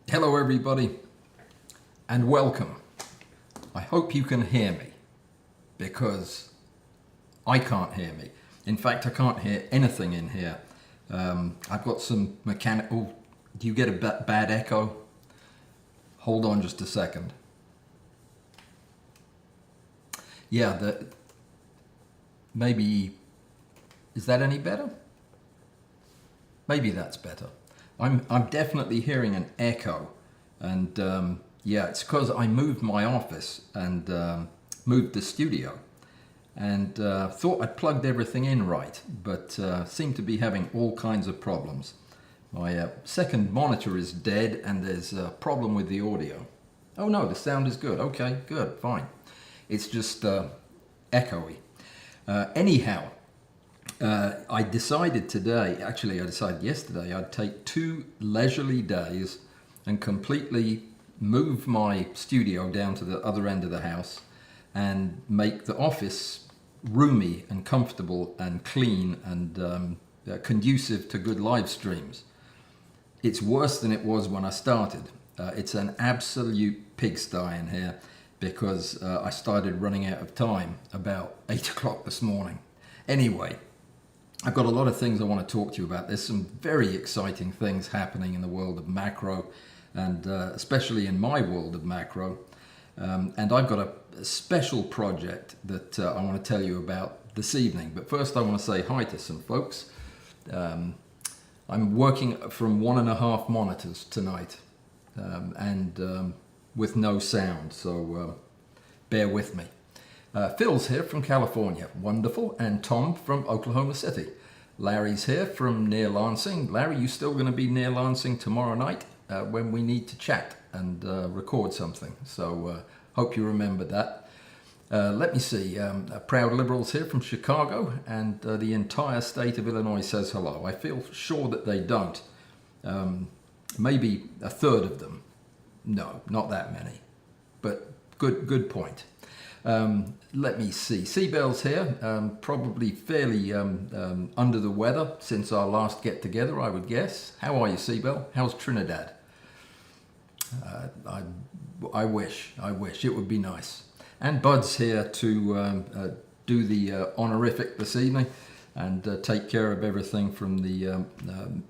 Hello everybody and welcome. I hope you can hear me because I can't hear me. In fact, I can't hear anything in here. I've got some mechanical... Do you get a bad echo? Hold on just a second. Yeah, maybe... Is that any better? Maybe that's better. I'm definitely hearing an echo, and yeah, it's because I moved my office and moved the studio, and thought I'd plugged everything in right, but seem to be having all kinds of problems. My second monitor is dead, and there's a problem with the audio. Oh no, the sound is good. Okay, good, fine. It's just echoey. Anyhow. I decided today, actually I decided yesterday, I'd take 2 leisurely days and completely move my studio down to the other end of the house and make the office roomy and comfortable and clean and conducive to good live streams. It's worse than it was when I started. It's an absolute pigsty in here because I started running out of time about 8 o'clock this morning. Anyway, I've got a lot of things I want to talk to you about. There's some very exciting things happening in the world of macro, and especially in my world of macro. And I've got a special project that I want to tell you about this evening. But first I want to say hi to some folks. I'm working from 1.5 monitors tonight, and with no sound, so bear with me. Phil's here from California, wonderful, and Tom from Oklahoma City. Larry's here from near Lansing. Larry, you still going to be near Lansing tomorrow night when we need to chat and record something, so hope you remember that. Let me see, Proud Liberals here from Chicago, and the entire state of Illinois says hello. I feel sure that they don't. Maybe a third of them. No, not that many, but good point. Let me see, Seabell's here, probably fairly under the weather since our last get together, I would guess. How are you, Seabell? How's Trinidad? I wish it would be nice. And Bud's here to do the honorific this evening and take care of everything from the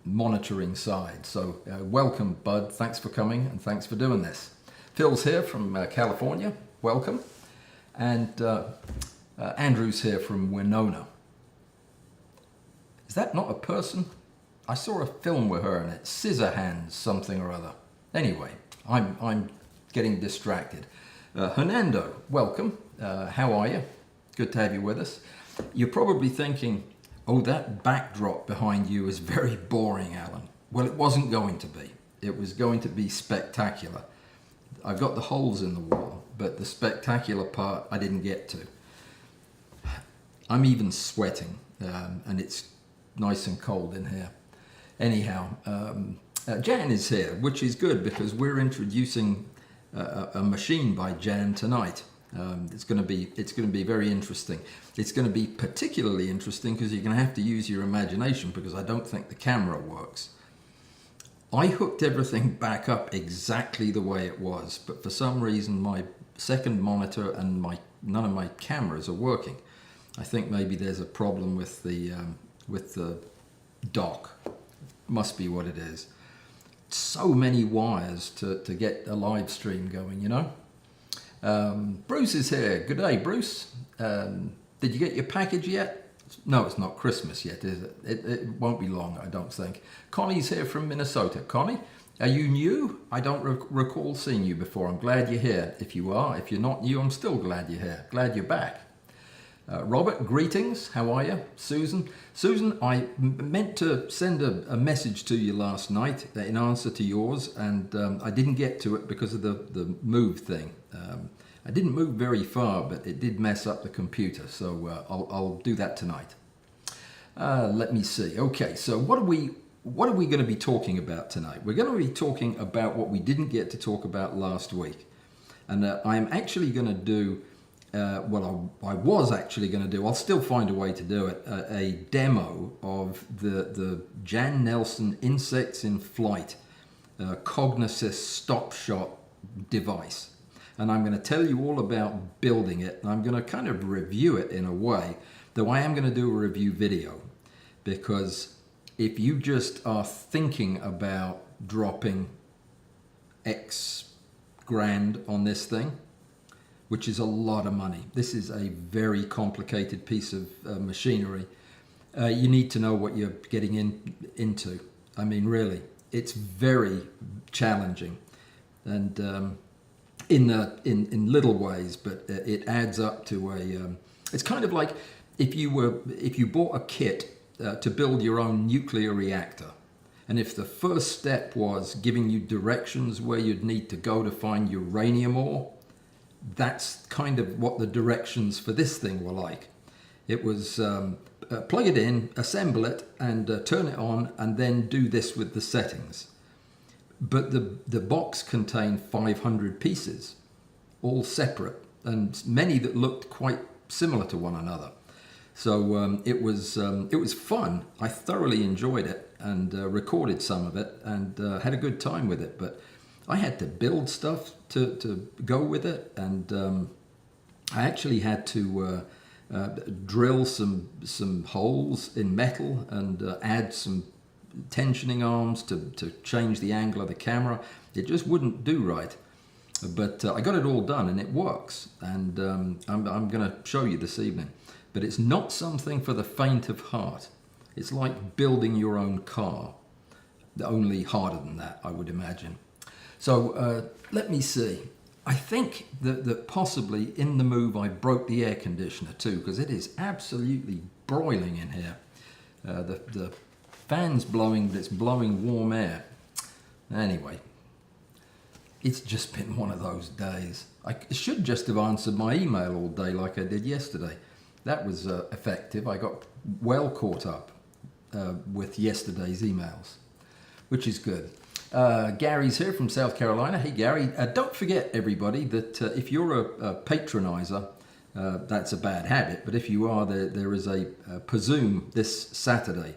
monitoring side. So welcome, Bud, thanks for coming and thanks for doing this. Phil's here from California, welcome. And Andrew's here from Winona. Is that not a person? I saw a film with her and it's Scissorhands something or other. Anyway, I'm getting distracted. Hernando, welcome. How are you? Good to have you with us. You're probably thinking, oh, that backdrop behind you is very boring, Allan. Well, it wasn't going to be. It was going to be spectacular. I've got the holes in the wall, but the spectacular part I didn't get to. I'm even sweating, and it's nice and cold in here. Anyhow, Jan is here, which is good because we're introducing a machine by Jan tonight. It's going to be very interesting. It's going to be particularly interesting because you're going to have to use your imagination because I don't think the camera works. I hooked everything back up exactly the way it was, but for some reason my second monitor and none of my cameras are working. I think maybe there's a problem with the dock. Must be what it is. So many wires to get a live stream going, you know. Bruce is here. Good day, Bruce. Did you get your package yet? No, it's not Christmas yet, is it? It won't be long, I don't think. Connie's here from Minnesota. Connie, are you new? I don't recall seeing you before. I'm glad you're here. If you are, if you're not new, I'm still glad you're here. Glad you're back. Robert, greetings. How are you? Susan? Susan, I meant to send a message to you last night in answer to yours, and I didn't get to it because of the move thing. I didn't move very far, but it did mess up the computer, so I'll do that tonight. Let me see. Okay, so what are we going to be talking about tonight? We're going to be talking about what we didn't get to talk about last week, and I'm actually going to do. I was actually going to do, I'll still find a way to do it, a demo of the Jan Nelson Insects in Flight Cognosys stop shot device. And I'm going to tell you all about building it, and I'm going to kind of review it in a way, though I am going to do a review video, because if you just are thinking about dropping X grand on this thing, which is a lot of money. This is a very complicated piece of machinery. You need to know what you're getting into. I mean, really, it's very challenging, and in little ways, but it adds up to a. It's kind of like if you bought a kit to build your own nuclear reactor, and if the first step was giving you directions where you'd need to go to find uranium ore. That's kind of what the directions for this thing were like. It was plug it in, assemble it, and turn it on, and then do this with the settings. But the box contained 500 pieces, all separate, and many that looked quite similar to one another. So it was fun. I thoroughly enjoyed it and recorded some of it and had a good time with it. But I had to build stuff to go with it, and I actually had to drill some holes in metal and add some tensioning arms to change the angle of the camera. It just wouldn't do right, but I got it all done and it works, and I'm going to show you this evening. But it's not something for the faint of heart. It's like building your own car, only harder than that, I would imagine. So let me see. I think that possibly in the move I broke the air conditioner too, because it is absolutely broiling in here. The fan's blowing, but it's blowing warm air. Anyway, it's just been one of those days. I should just have answered my email all day like I did yesterday. That was effective. I got well caught up with yesterday's emails, which is good. Gary's here from South Carolina. Hey, Gary. Don't forget, everybody, that if you're a patronizer, that's a bad habit. But if you are, there is a Presume this Saturday.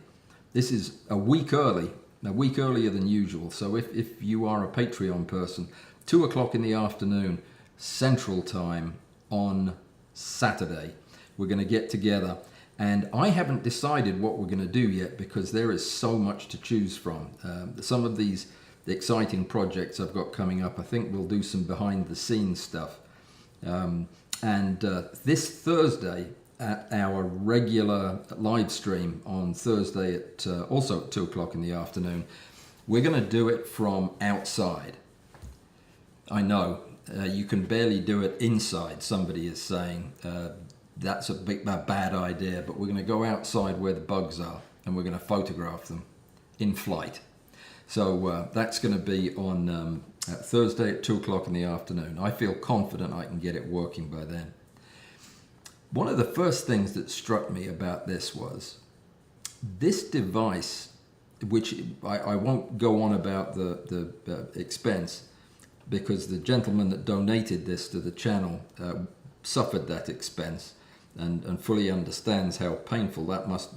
This is a week earlier than usual. So if you are a Patreon person, 2 o'clock in the afternoon, Central Time on Saturday, we're going to get together. And I haven't decided what we're going to do yet because there is so much to choose from. Some of these exciting projects I've got coming up, I think we'll do some behind the scenes stuff. And this Thursday at our regular live stream on Thursday at also at 2 o'clock in the afternoon, we're going to do it from outside. I know you can barely do it inside, somebody is saying. That's a bad idea, but we're going to go outside where the bugs are and we're going to photograph them in flight. So that's going to be on Thursday at 2 o'clock in the afternoon. I feel confident I can get it working by then. One of the first things that struck me about this was this device which I won't go on about the expense, because the gentleman that donated this to the channel suffered that expense and fully understands how painful that must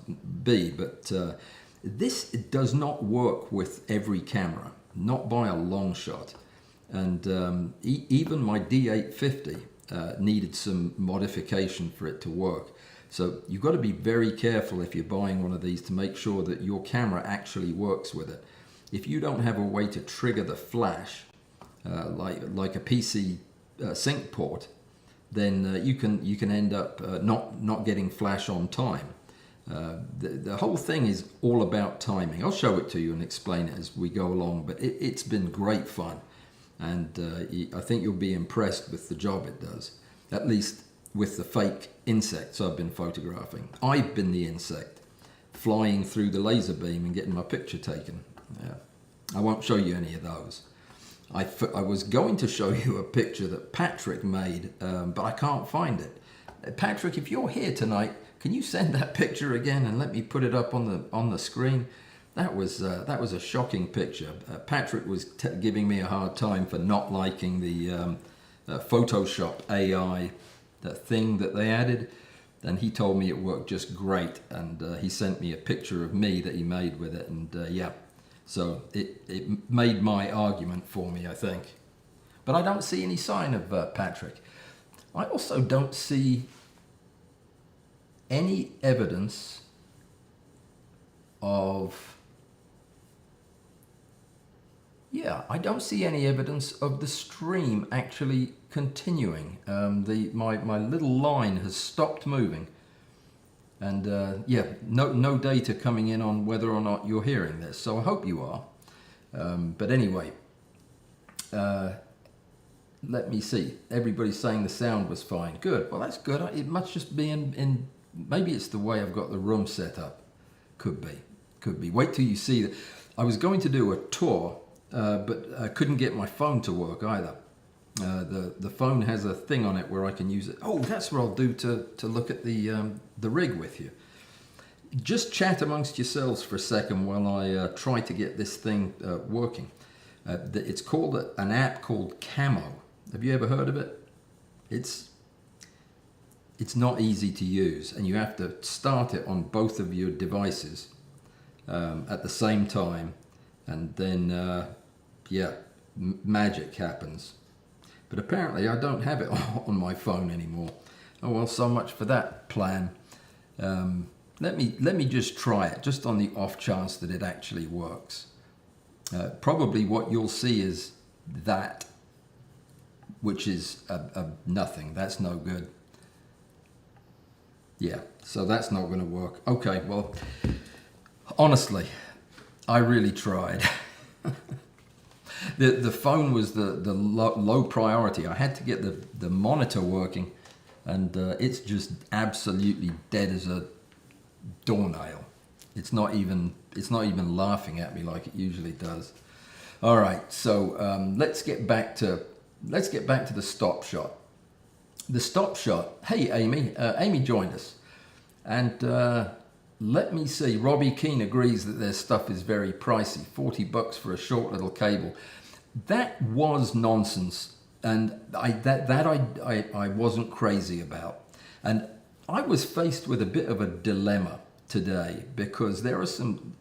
be. But this does not work with every camera, not by a long shot. And even my D850 needed some modification for it to work. So you've got to be very careful if you're buying one of these to make sure that your camera actually works with it. If you don't have a way to trigger the flash, like a PC sync port, then you can end up not getting flash on time. The whole thing is all about timing. I'll show it to you and explain it as we go along, but it's been great fun, and I think you'll be impressed with the job it does, at least with the fake insects I've been photographing. I've been the insect flying through the laser beam and getting my picture taken. I won't show you any of those. I was going to show you a picture that Patrick made, but I can't find it. Patrick, if you're here tonight, can you send that picture again and let me put it up on the screen? That was a shocking picture. Patrick was giving me a hard time for not liking the Photoshop AI thing that they added, and he told me it worked just great, and he sent me a picture of me that he made with it, and yeah. So it made my argument for me, I think. But I don't see any sign of Patrick. I also don't see any evidence of... I don't see any evidence of the stream actually continuing. My little line has stopped moving. And no data coming in on whether or not you're hearing this. So I hope you are. But anyway, let me see. Everybody's saying the sound was fine. Good. Well, that's good. It must just be in maybe it's the way I've got the room set up. Could be. Wait till you see that. I was going to do a tour, but I couldn't get my phone to work either. The phone has a thing on it where I can use it. Oh, that's what I'll do to look at the rig with you. Just chat amongst yourselves for a second while I try to get this thing working. It's called an app called Camo. Have you ever heard of it? It's not easy to use, and you have to start it on both of your devices at the same time, and then magic happens. But apparently I don't have it on my phone anymore. Oh well, so much for that plan. Let me just try it, just on the off chance that it actually works. Probably what you'll see is that, which is nothing. That's no good. Yeah, so that's not going to work. Okay, well, honestly, I really tried. The phone was the low priority. I had to get the monitor working, and it's just absolutely dead as a doornail. It's not even laughing at me like it usually does. All right, so let's get back to the stop shot. The stop shot. Hey, Amy. Amy joined us, and let me see. Robbie Keane agrees that their stuff is very pricey. $40 for a short little cable. That was nonsense, and I wasn't crazy about. And I was faced with a bit of a dilemma today, because there are some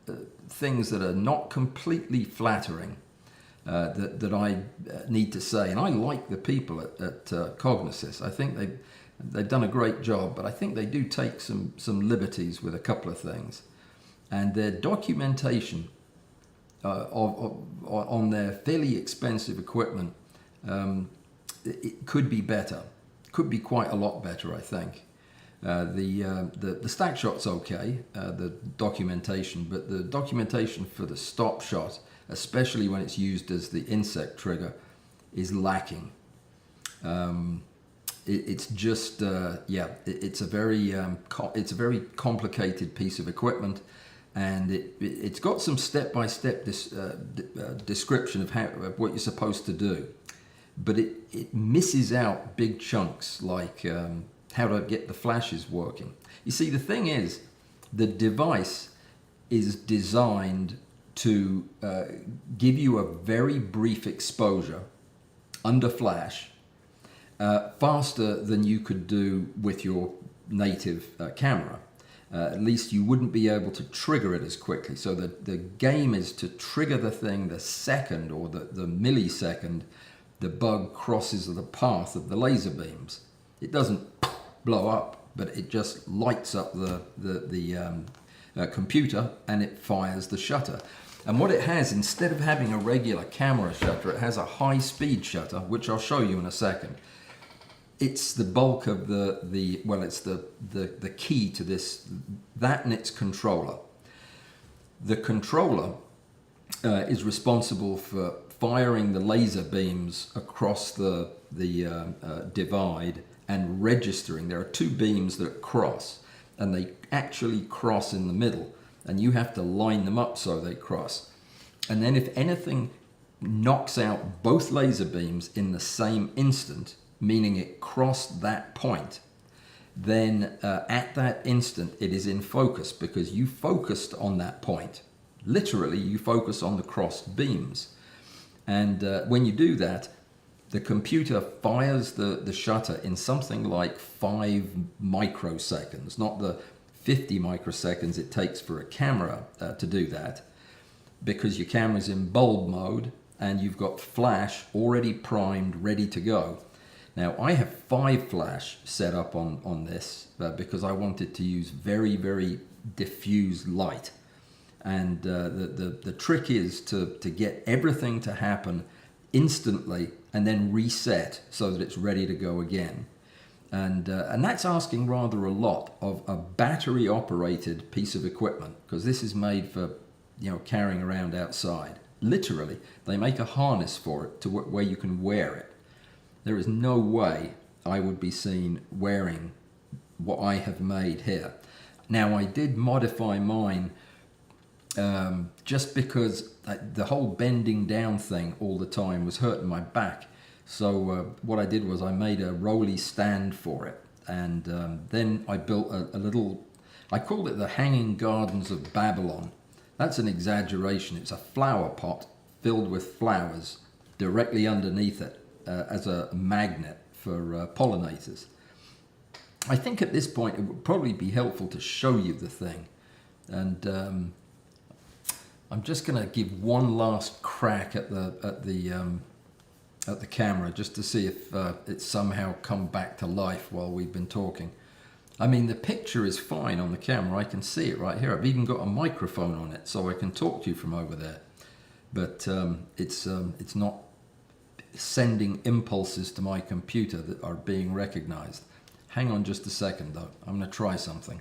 things that are not completely flattering that I need to say. And I like the people at Cognosys. I think they've done a great job, but I think they do take some liberties with a couple of things. And their documentation on their fairly expensive equipment, it could be better. Could be quite a lot better, I think. The stack shot's okay, the documentation, but the documentation for the stop shot, especially when it's used as the insect trigger, is lacking. It's just it's a very complicated piece of equipment, and it's got some step-by-step description of what you're supposed to do, but it misses out big chunks like how to get the flashes working. You see, the thing is, the device is designed to give you a very brief exposure under flash faster than you could do with your native camera. At least you wouldn't be able to trigger it as quickly. So the game is to trigger the thing the second or the millisecond the bug crosses the path of the laser beams. It doesn't blow up, but it just lights up the computer and it fires the shutter. And what it has, instead of having a regular camera shutter, it has a high-speed shutter, which I'll show you in a second. It's the bulk of it's the key to this, that and its controller. The controller is responsible for firing the laser beams across the divide and registering. There are two beams that cross, and they actually cross in the middle, and you have to line them up so they cross. And then if anything knocks out both laser beams in the same instant, meaning it crossed that point, then at that instant it is in focus, because you focused on that point. Literally, you focus on the crossed beams. And when you do that, the computer fires the shutter in something like 5 microseconds, not the 50 microseconds it takes for a camera to do that, because your camera's in bulb mode and you've got flash already primed, ready to go. Now, I have 5 flash set up on this because I wanted to use very, very diffuse light. And the trick is to get everything to happen instantly and then reset so that it's ready to go again. And that's asking rather a lot of a battery operated piece of equipment, because this is made for, you know, carrying around outside. Literally, they make a harness for it to where you can wear it. There is no way I would be seen wearing what I have made here. Now, I did modify mine just because the whole bending down thing all the time was hurting my back. So what I did was I made a rolly stand for it. And then I built a little, I called it the Hanging Gardens of Babylon. That's an exaggeration. It's a flower pot filled with flowers directly underneath it as a magnet for pollinators. I think at this point it would probably be helpful to show you the thing. And I'm just going to give one last crack at the camera just to see if it's somehow come back to life while we've been talking. I mean, the picture is fine on the camera. I can see it right here. I've even got a microphone on it, so I can talk to you from over there. But it's not sending impulses to my computer that are being recognized. Hang on just a second, though. I'm going to try something.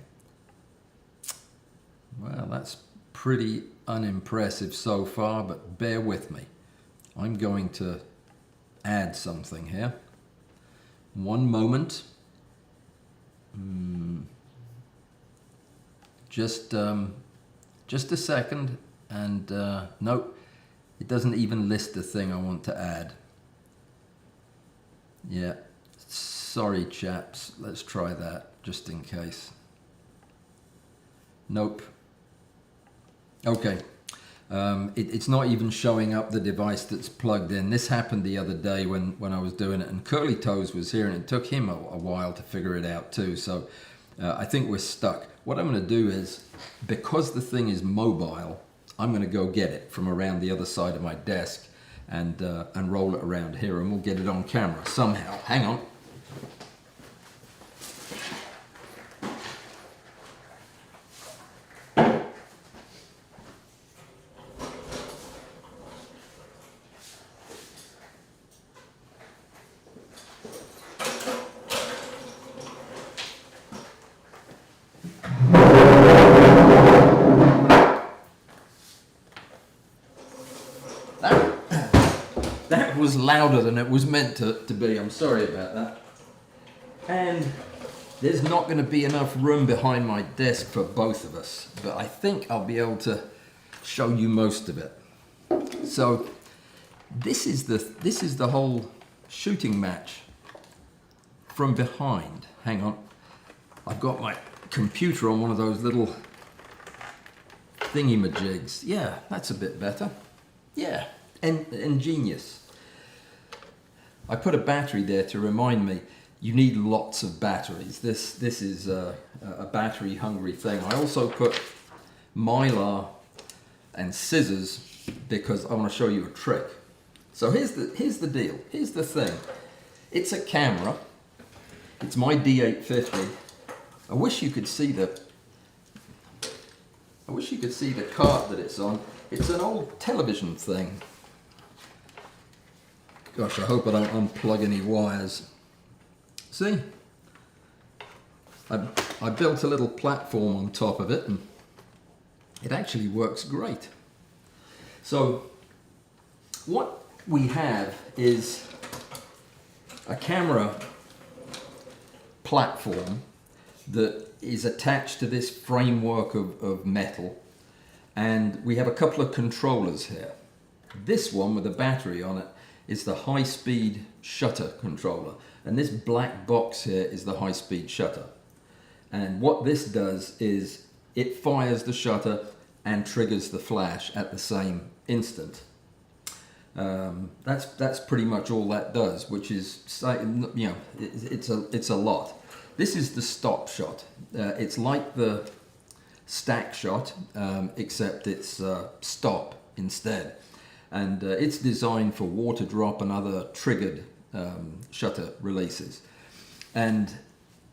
Well, that's pretty unimpressive so far, but bear with me. I'm going to add something here. One moment. Just a second, and nope, it doesn't even list the thing I want to add. Yeah, sorry chaps, let's try that just in case. Nope. Okay, it's not even showing up the device that's plugged in. This happened the other day when I was doing it, and Curly Toes was here, and it took him a while to figure it out too. So I think we're stuck. What I'm going to do is, because the thing is mobile, I'm going to go get it from around the other side of my desk and roll it around here, and we'll get it on camera somehow. Hang on. That was louder than it was meant to be. I'm sorry about that. And there's not going to be enough room behind my desk for both of us, but I think I'll be able to show you most of it. So this is the whole shooting match from behind. Hang on. I've got my computer on one of those little thingy-majigs. Yeah, that's a bit better. Yeah, ingenious. I put a battery there to remind me you need lots of batteries. This is a battery-hungry thing. I also put mylar and scissors because I want to show you a trick. So here's the deal. Here's the thing. It's a camera. It's my D850. I wish you could see the cart that it's on. It's an old television thing. Gosh, I hope I don't unplug any wires. See? I built a little platform on top of it and it actually works great. So what we have is a camera platform that is attached to this framework of metal, and we have a couple of controllers here. This one with a battery on it is the high-speed shutter controller, and this black box here is the high-speed shutter. And what this does is it fires the shutter and triggers the flash at the same instant. That's pretty much all that does, which is, you know, it's a lot. This is the stop shot. It's like the stack shot, except it's stop instead. And it's designed for water drop and other triggered shutter releases. And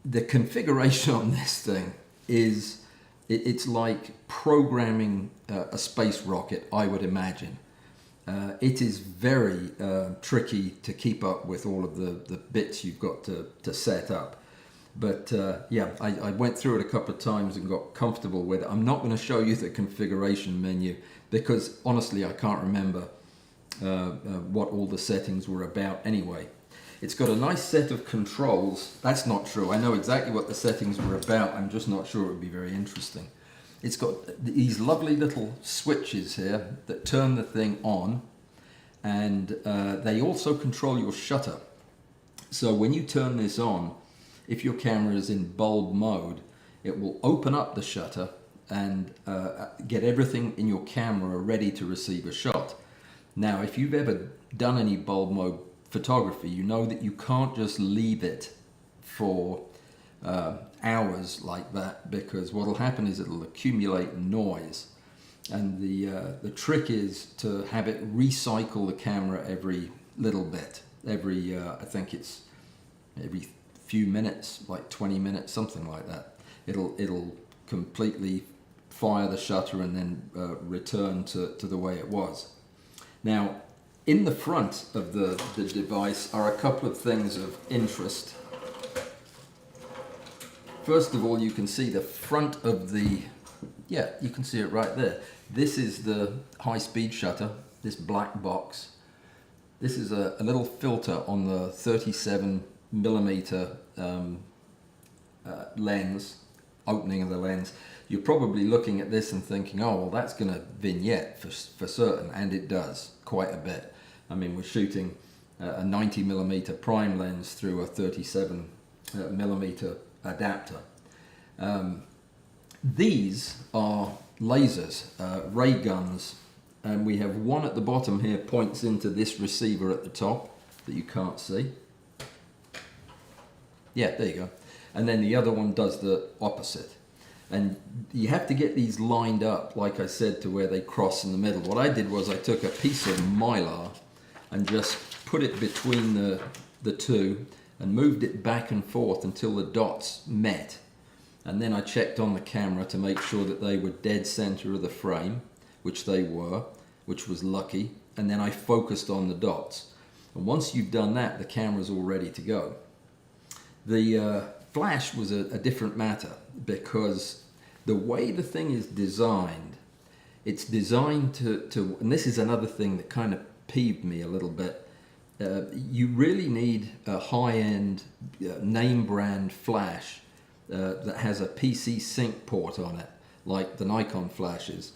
the configuration on this thing is, it's like programming a space rocket, I would imagine. It is very tricky to keep up with all of the bits you've got to set up. But yeah, I went through it a couple of times and got comfortable with it. I'm not going to show you the configuration menu because honestly I can't remember what all the settings were about anyway. It's got a nice set of controls. That's not true. I know exactly what the settings were about. I'm just not sure it would be very interesting. It's got these lovely little switches here that turn the thing on, and they also control your shutter. So when you turn this on, if your camera is in bulb mode, it will open up the shutter and get everything in your camera ready to receive a shot. Now, if you've ever done any bulb mode photography, you know that you can't just leave it for hours like that, because what will happen is it'll accumulate noise. And the trick is to have it recycle the camera every little bit. Every, I think it's every few minutes, like 20 minutes, something like that. It'll completely fire the shutter and then return to the way it was. Now, in the front of the device are a couple of things of interest. First of all, you can see the front of the, yeah, you can see it right there. This is the high-speed shutter, this black box. This is a little filter on the 37mm lens, opening of the lens. You're probably looking at this and thinking, oh, well, that's going to vignette for certain, and it does quite a bit. I mean, we're shooting a 90mm prime lens through a 37mm adapter. These are lasers, ray guns, and we have one at the bottom here points into this receiver at the top that you can't see. Yeah, there you go. And then the other one does the opposite. And you have to get these lined up, like I said, to where they cross in the middle. What I did was I took a piece of mylar and just put it between the two and moved it back and forth until the dots met. And then I checked on the camera to make sure that they were dead center of the frame, which they were, which was lucky. And then I focused on the dots. And once you've done that, the camera's all ready to go. The flash was a different matter, because the way the thing is designed, it's designed to, and this is another thing that kind of peeved me a little bit, you really need a high-end name brand flash that has a PC sync port on it, like the Nikon flashes,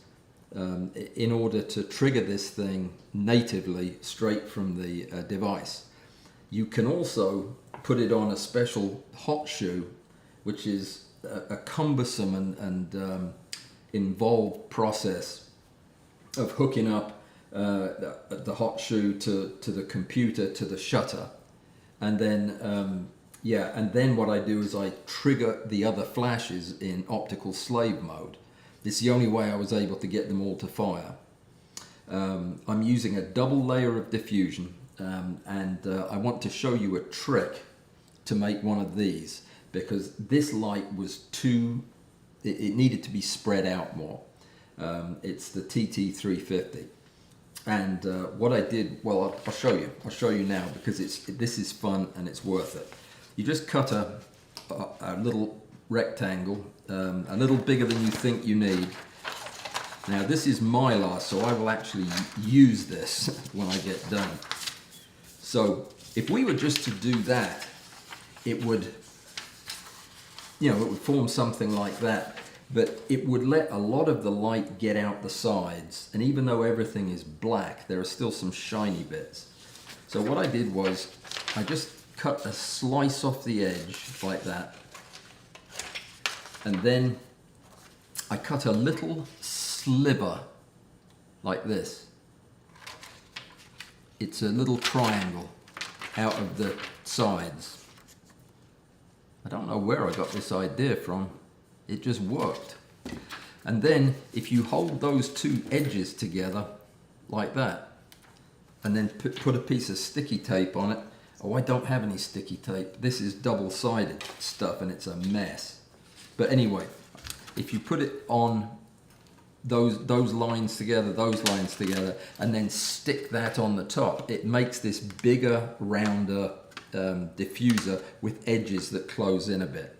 in order to trigger this thing natively straight from the device. You can also put it on a special hot shoe, which is a cumbersome and involved process of hooking up the hot shoe to the computer, to the shutter. And then, and then what I do is I trigger the other flashes in optical slave mode. It's the only way I was able to get them all to fire. I'm using a double layer of diffusion, and I want to show you a trick to make one of these, because this light was too, it needed to be spread out more. It's the TT350. And what I did, well, I'll show you now, because this is fun and it's worth it. You just cut a little rectangle, a little bigger than you think you need. Now this is mylar, so I will actually use this when I get done. So if we were just to do that, it would, it would form something like that. But it would let a lot of the light get out the sides, and even though everything is black, there are still some shiny bits. So what I did was, I just cut a slice off the edge like that, and then I cut a little sliver like this. It's a little triangle out of the sides. I don't know where I got this idea from. It just worked. And then if you hold those two edges together like that, and then put a piece of sticky tape on it. Oh, I don't have any sticky tape. This is double-sided stuff and it's a mess. But anyway, if you put it on those lines together, and then stick that on the top, it makes this bigger, rounder diffuser with edges that close in a bit.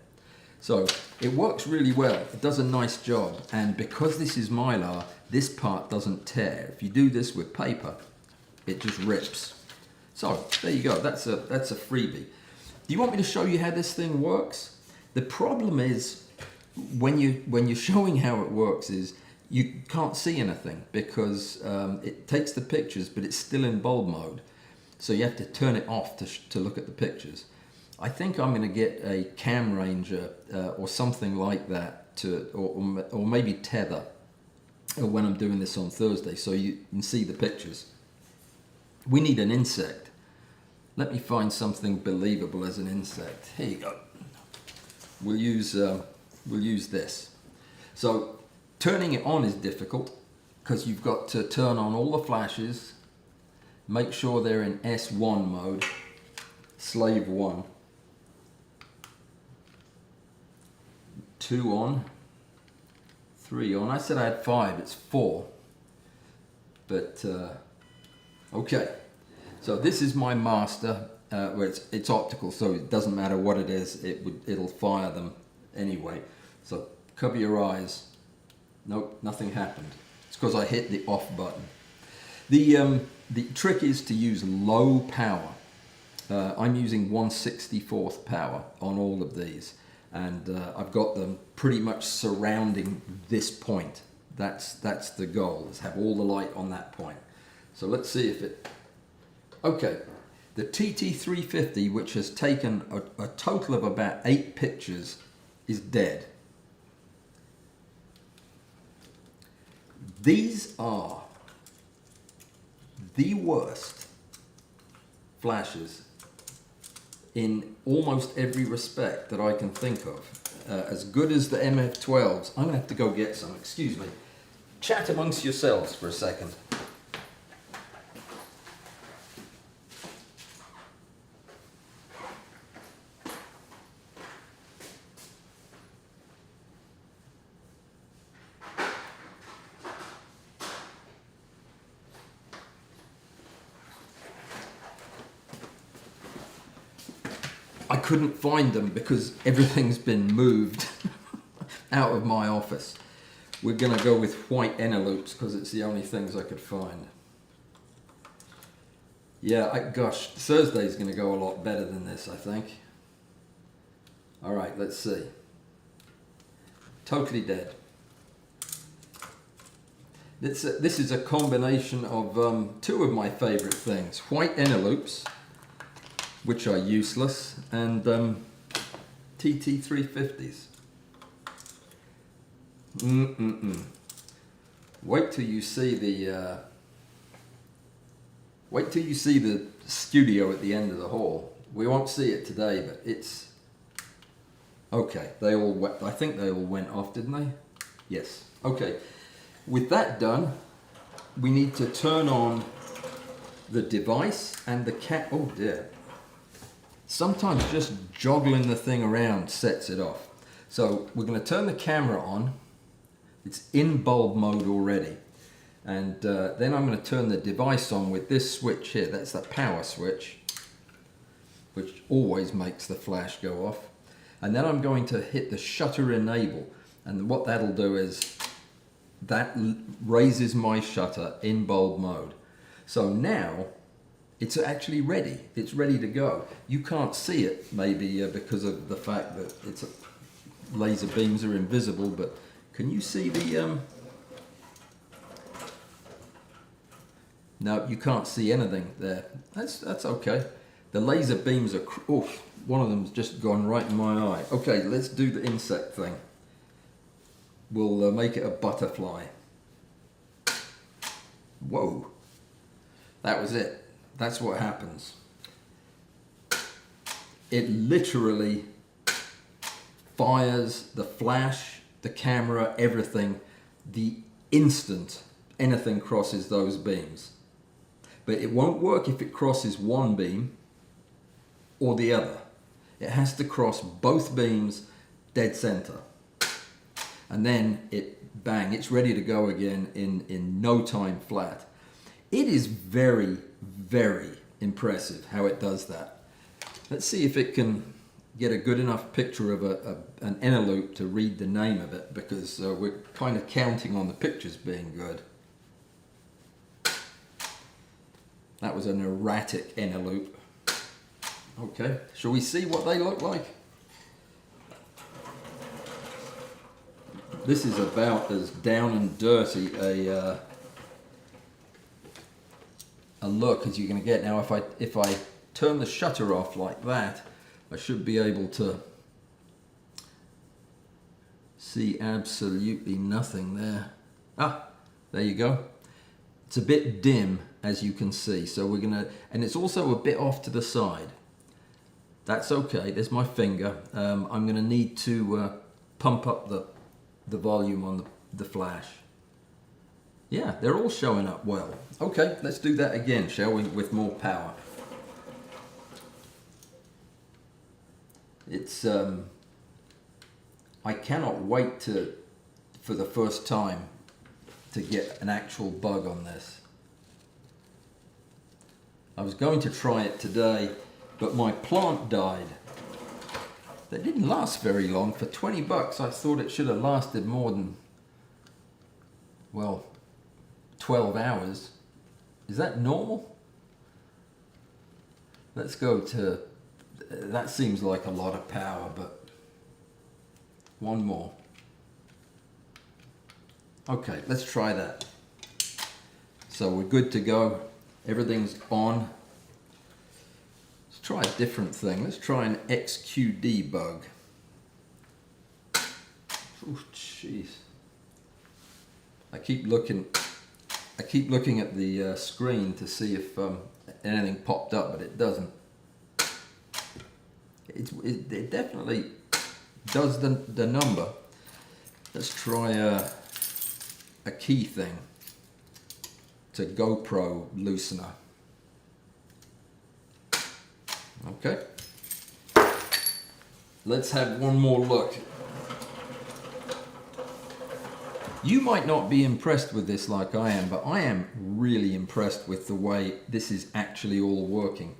So it works really well. It does a nice job, and because this is mylar, this part doesn't tear. If you do this with paper, it just rips. So there you go. That's a freebie. Do you want me to show you how this thing works? The problem is when you're showing how it works is you can't see anything, because it takes the pictures, but it's still in bulb mode. So you have to turn it off to look at the pictures. I think I'm going to get a Cam Ranger or something like that, or maybe Tether when I'm doing this on Thursday, so you can see the pictures. We need an insect. Let me find something believable as an insect. Here you go. We'll use this. So turning it on is difficult, because you've got to turn on all the flashes, make sure they're in S1 mode, slave 1. 2 on, 3 on. I said I had 5, it's 4. But okay, so this is my master, where it's optical, so it doesn't matter what it is, it'll fire them anyway. So cover your eyes. Nope, nothing happened. It's because I hit the off button. The trick is to use low power. I'm using 1/64th power on all of these. And I've got them pretty much surrounding this point. That's the goal, is have all the light on that point. So let's see if it... Okay, the TT350, which has taken a total of about 8 pictures, is dead. These are the worst flashes in almost every respect that I can think of. As good as the MF12s. I'm going to have to go get some, excuse me. Chat amongst yourselves for a second. I couldn't find them because everything's been moved out of my office. We're going to go with white Eneloops because it's the only things I could find. Yeah, gosh, Thursday's going to go a lot better than this, I think. All right, let's see. Totally dead. This is a combination of 2 of my favorite things. White Eneloops, which are useless, and TT350s. Wait till you see the studio at the end of the hall. We won't see it today, but it's okay. I think they all went off, didn't they? Yes. Okay. With that done, we need to turn on the device and the oh dear. Sometimes just joggling the thing around sets it off. So we're going to turn the camera on. It's in bulb mode already. And then I'm going to turn the device on with this switch here. That's the power switch, which always makes the flash go off. And then I'm going to hit the shutter enable. And what that'll do is that raises my shutter in bulb mode. So now it's actually ready. It's ready to go. You can't see it maybe because of the fact that laser beams are invisible, but can you see the no, you can't see anything there. That's okay. The laser beams are oof, one of them's just gone right in my eye. Okay, let's do the insect thing. We'll make it a butterfly. Whoa, that was it. That's what happens. It literally fires the flash, the camera, everything, the instant anything crosses those beams. But it won't work if it crosses one beam or the other. It has to cross both beams dead center. And then bang, it's ready to go again in no time flat. It is very, very impressive how it does that. Let's see if it can get a good enough picture of an eneloop to read the name of it, because we're kind of counting on the pictures being good. That was an erratic eneloop. Okay, shall we see what they look like? This is about as down and dirty a look as you're going to get. Now if I turn the shutter off like that, I should be able to see absolutely nothing there. Ah, there you go. It's a bit dim, as you can see, so we're gonna, and it's also a bit off to the side. That's okay, there's my finger. I'm gonna need to pump up the volume on the flash. Yeah, they're all showing up well. Okay, let's do that again, shall we, with more power. It's, I cannot wait for the first time to get an actual bug on this. I was going to try it today, but my plant died. That didn't last very long. For 20 bucks, I thought it should have lasted more than, well, 12 hours. Is that normal? Let's go to, that seems like a lot of power, but one more. Okay, let's try that. So we're good to go. Everything's on. Let's try a different thing. Let's try an XQD bug. Oh, jeez. I keep looking at the screen to see if anything popped up, but it doesn't. It definitely does the number. Let's try a key thing. It's a GoPro loosener. Okay. Let's have one more look. You might not be impressed with this like I am, but I am really impressed with the way this is actually all working.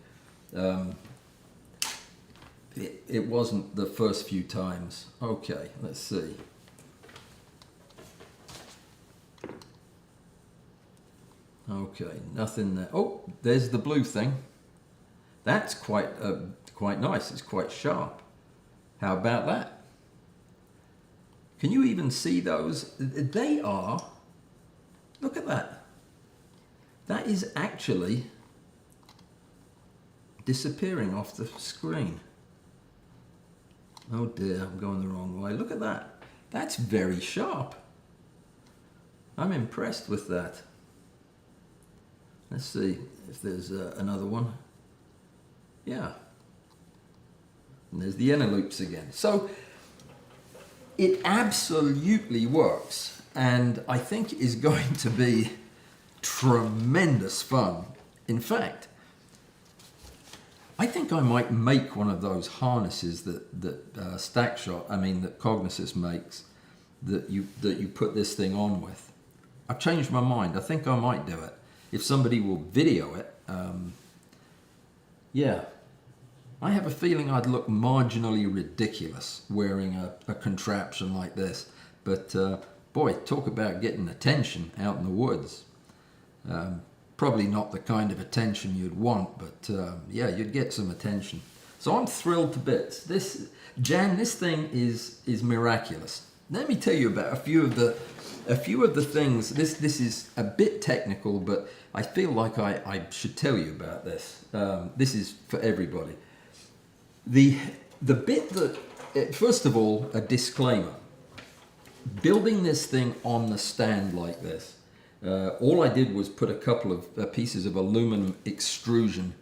It wasn't the first few times. Okay, let's see. Okay, nothing there. Oh, there's the blue thing. That's quite nice. It's quite sharp. How about that? Can you even see those? They are. Look at that. That is actually disappearing off the screen. Oh dear, I'm going the wrong way. Look at that. That's very sharp. I'm impressed with that. Let's see if there's another one. Yeah. And there's the inner loops again. So it absolutely works, and I think is going to be tremendous fun. In fact, I think I might make one of those harnesses that that Cognisys makes, that you put this thing on with. I've changed my mind. I think I might do it. If somebody will video it, yeah. I have a feeling I'd look marginally ridiculous wearing a contraption like this. But boy, talk about getting attention out in the woods. Probably not the kind of attention you'd want, but yeah, you'd get some attention. So I'm thrilled to bits. Jan, this thing is miraculous. Let me tell you about a few of the things. This is a bit technical, but I feel like I should tell you about this. This is for everybody. The bit that, first of all, a disclaimer. Building this thing on the stand like this, all I did was put a couple of pieces of aluminum extrusion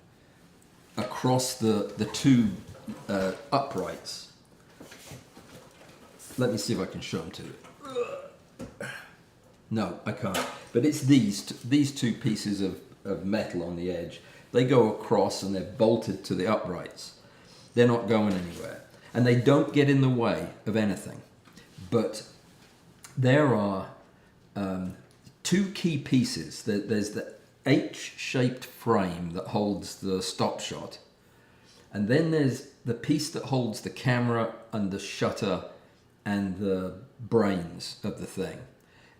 across the two uprights. Let me see if I can show them to you. No, I can't. But it's these two pieces of metal on the edge. They go across and they're bolted to the uprights. They're not going anywhere. And they don't get in the way of anything. But there are two key pieces. There's the H-shaped frame that holds the stop shot. And then there's the piece that holds the camera and the shutter and the brains of the thing.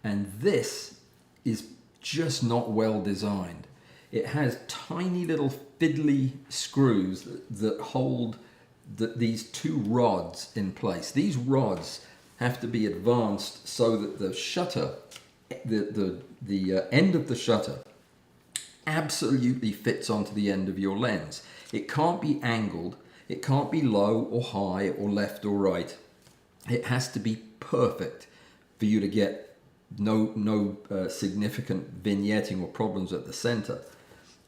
And this is just not well designed. It has tiny little fiddly screws that hold these two rods in place. These rods have to be advanced so that the shutter, the end of the shutter, absolutely fits onto the end of your lens. It can't be angled. It can't be low or high or left or right. It has to be perfect for you to get no significant vignetting or problems at the center.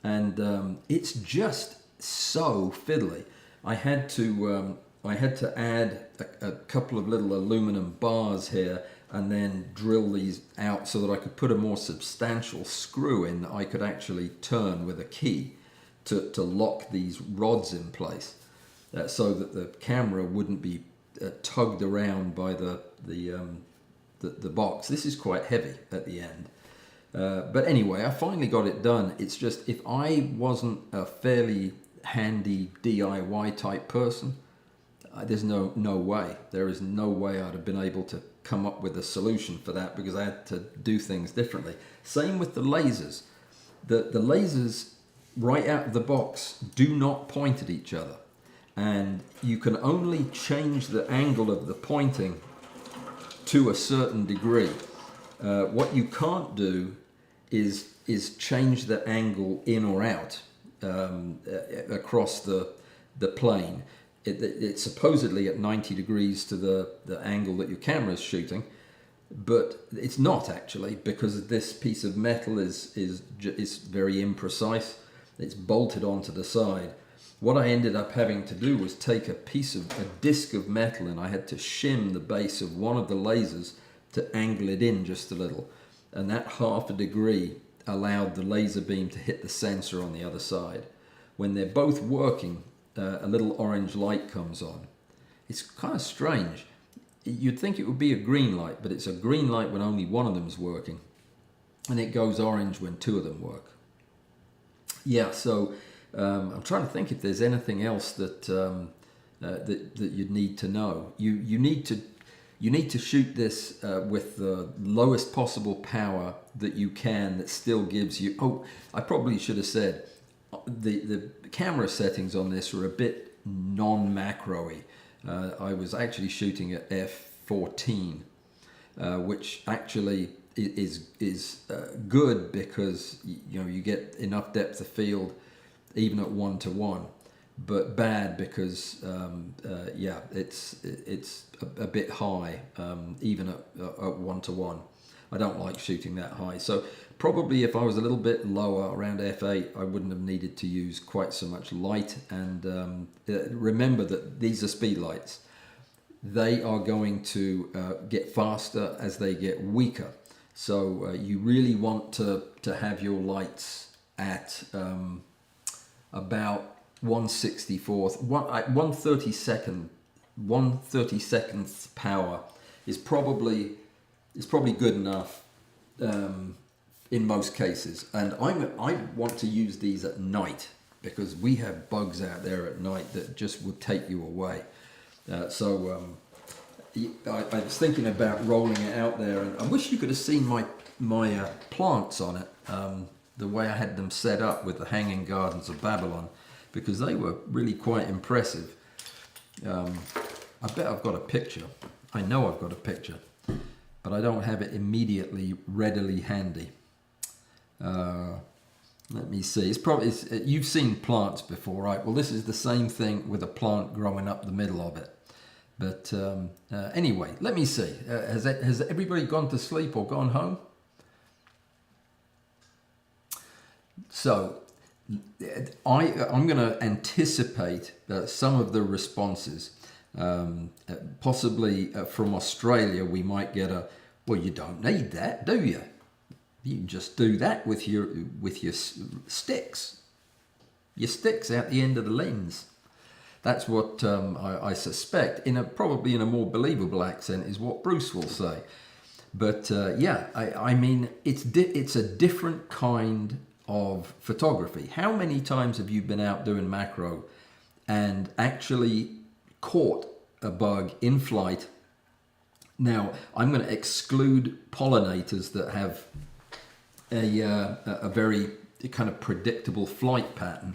And it's just so fiddly. I had to add a couple of little aluminum bars here and then drill these out so that I could put a more substantial screw in that I could actually turn with a key to lock these rods in place, so that the camera wouldn't be tugged around by the box. This is quite heavy at the end. But anyway, I finally got it done. It's just, if I wasn't a fairly handy DIY type person, there's no way. There is no way I'd have been able to come up with a solution for that, because I had to do things differently. Same with the lasers. The lasers right out of the box do not point at each other. And you can only change the angle of the pointing to a certain degree. What you can't do is change the angle in or out across the plane. It's supposedly at 90 degrees to the angle that your camera is shooting, but it's not actually, because this piece of metal is very imprecise. It's bolted onto the side. What I ended up having to do was take a disc of metal, and I had to shim the base of one of the lasers to angle it in just a little. And that half a degree allowed the laser beam to hit the sensor on the other side. When they're both working, a little orange light comes on. It's kind of strange. You'd think it would be a green light, but it's a green light when only one of them is working. And it goes orange when two of them work. Yeah, so I'm trying to think if there's anything else that you'd need to know. You need to shoot this with the lowest possible power that you can, that still gives you... Oh, I probably should have said, the camera settings on this are a bit non-macro-y. I was actually shooting at f14, which actually is good, because you get enough depth of field even at 1:1. but bad because yeah, it's a bit high, even at 1:1. I don't like shooting that high. So probably if I was a little bit lower around f8, I wouldn't have needed to use quite so much light. And remember that these are speed lights. They are going to get faster as they get weaker. So you really want to have your lights at about 1/64th, 1/32nd power is probably good enough in most cases. And I want to use these at night because we have bugs out there at night that just would take you away. So I was thinking about rolling it out there, and I wish you could have seen my plants on it, the way I had them set up with the Hanging Gardens of Babylon, because they were really quite impressive. I bet I've got a picture. I know I've got a picture, but I don't have it immediately readily handy. Let me see. You've seen plants before, right? Well, this is the same thing with a plant growing up the middle of it. But anyway, let me see. Has everybody gone to sleep or gone home? So I'm going to anticipate some of the responses. Possibly from Australia, we might get well, you don't need that, do you? You can just do that with your sticks. Your sticks out the end of the lens. That's what I suspect, probably in a more believable accent, is what Bruce will say. But yeah, I mean, it's a different kind of photography. How many times have you been out doing macro and actually caught a bug in flight? Now, I'm going to exclude pollinators that have a very kind of predictable flight pattern.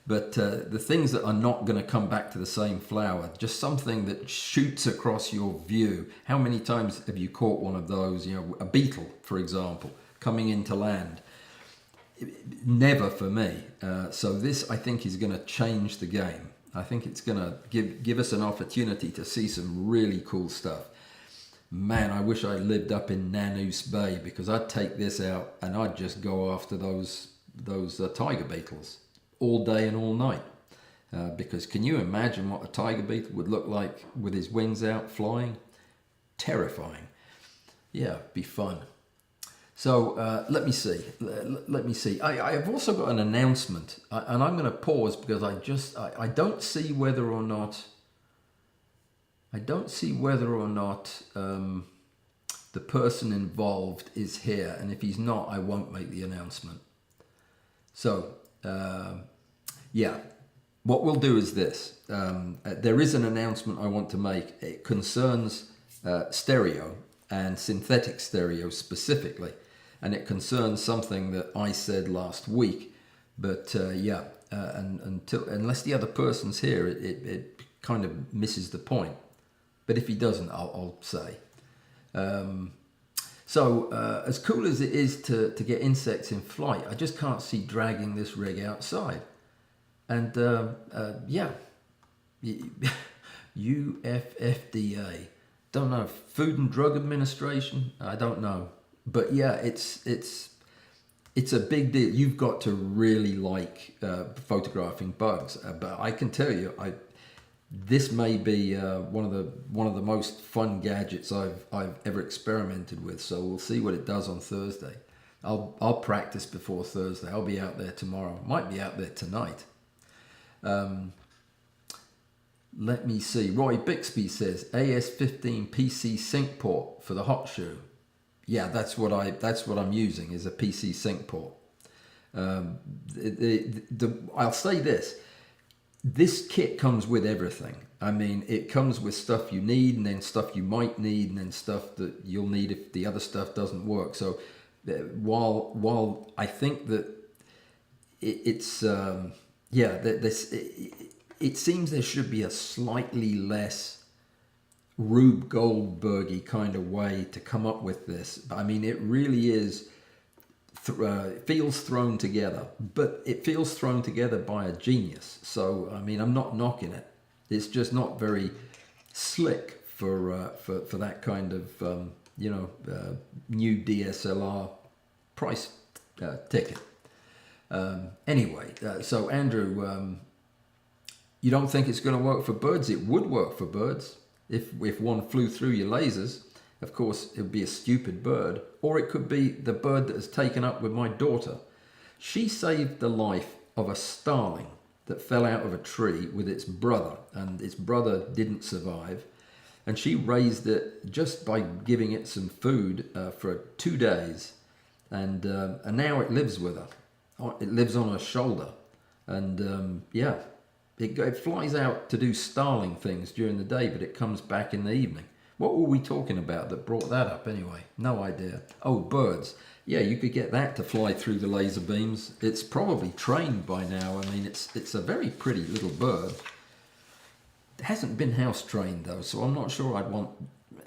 But the things that are not going to come back to the same flower, just something that shoots across your view. How many times have you caught one of those? You know, a beetle, for example, coming into land. Never for me. So this, I think, is going to change the game. I think it's going to give us an opportunity to see some really cool stuff. Man, I wish I lived up in Nanoose Bay, because I'd take this out and I'd just go after those tiger beetles all day and all night. Because can you imagine what a tiger beetle would look like with his wings out flying? Terrifying. Yeah, be fun. So let me see. Let me see. I have also got an announcement, and I'm going to pause because I don't see whether or not the person involved is here, and if he's not, I won't make the announcement. So yeah, what we'll do is this. There is an announcement I want to make. It concerns stereo and synthetic stereo specifically, and it concerns something that I said last week. But yeah, and unless the other person's here, it kind of misses the point. But if he doesn't, I'll say. So as cool as it is to get insects in flight, I just can't see dragging this rig outside. And yeah, UFFDA, don't know, Food and Drug Administration, I don't know. But yeah, it's a big deal. You've got to really like photographing bugs. But I can tell you, this may be one of the most fun gadgets I've ever experimented with. So we'll see what it does on Thursday. I'll practice before Thursday. I'll be out there tomorrow. Might be out there tonight. Let me see. Roy Bixby says AS15 PC sync port for the hot shoe. Yeah, that's what I'm using, is a PC sync port. I'll say this. This kit comes with everything. I mean, it comes with stuff you need, and then stuff you might need, and then stuff that you'll need if the other stuff doesn't work. So while I think that it seems there should be a slightly less Rube Goldberg-y kind of way to come up with this. But I mean, it really is feels thrown together, but it feels thrown together by a genius. So I mean, I'm not knocking it. It's just not very slick for that kind of new DSLR price ticket. Anyway, so Andrew, you don't think it's going to work for birds? It would work for birds if one flew through your lasers. Of course, it would be a stupid bird, or it could be the bird that has taken up with my daughter. She saved the life of a starling that fell out of a tree with its brother, and its brother didn't survive. And she raised it just by giving it some food for 2 days, and now it lives with her. It lives on her shoulder, and it flies out to do starling things during the day, but it comes back in the evening. What were we talking about that brought that up anyway? No idea. Oh, birds. Yeah, you could get that to fly through the laser beams. It's probably trained by now. I mean, it's a very pretty little bird. It hasn't been house trained though, so I'm not sure I'd want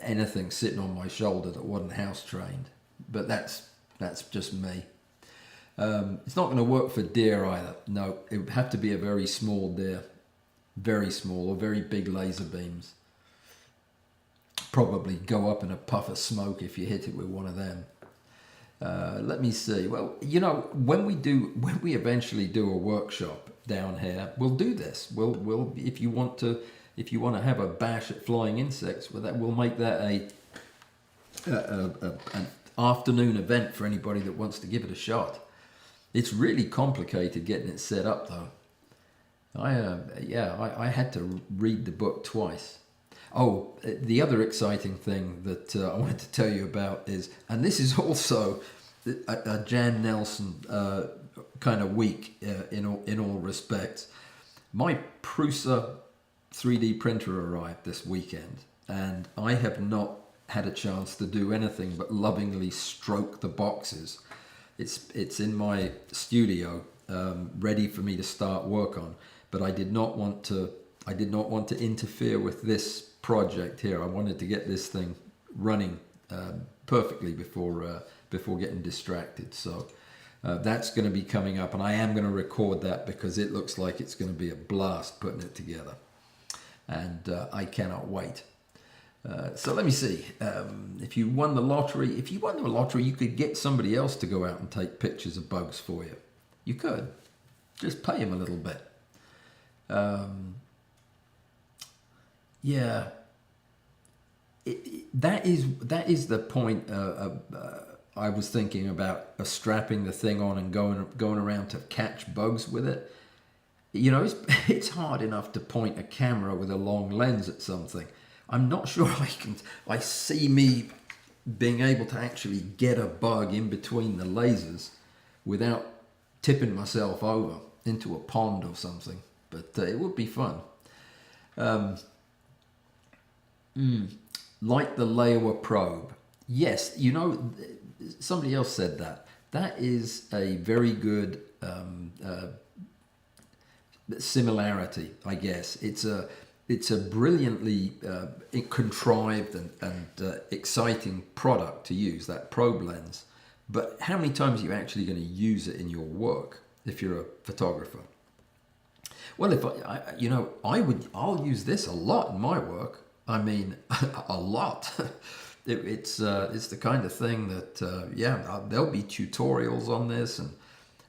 anything sitting on my shoulder that wasn't house trained. But that's just me. It's not going to work for deer either. No, it would have to be a very small deer. Very small or very big laser beams. Probably go up in a puff of smoke if you hit it with one of them. Let me see. Well, when we eventually do a workshop down here, we'll do this. We'll if you want to have a bash at flying insects, we'll make that an afternoon event for anybody that wants to give it a shot. It's really complicated getting it set up though. I had to read the book twice. Oh, the other exciting thing that I wanted to tell you about is, and this is also a Jan Nelson kind of week in all respects. My Prusa 3D printer arrived this weekend, and I have not had a chance to do anything but lovingly stroke the boxes. It's in my studio, ready for me to start work on, but I did not want to interfere with this project here. I wanted to get this thing running perfectly before getting distracted. So that's going to be coming up, and I am going to record that because it looks like it's going to be a blast putting it together, and I cannot wait. So let me see. If you won the lottery, you could get somebody else to go out and take pictures of bugs for you. You could just pay him a little bit. Yeah, that is the point I was thinking about, strapping the thing on and going around to catch bugs with it. It's hard enough to point a camera with a long lens at something. I'm not sure I see me being able to actually get a bug in between the lasers without tipping myself over into a pond or something. But it would be fun. Like the Laowa probe. Yes, somebody else said that. That is a very good similarity, I guess. It's a brilliantly contrived and exciting product to use, that probe lens. But how many times are you actually going to use it in your work if you're a photographer? Well, if I'll use this a lot in my work. I mean, a lot. It's the kind of thing that, there'll be tutorials on this, and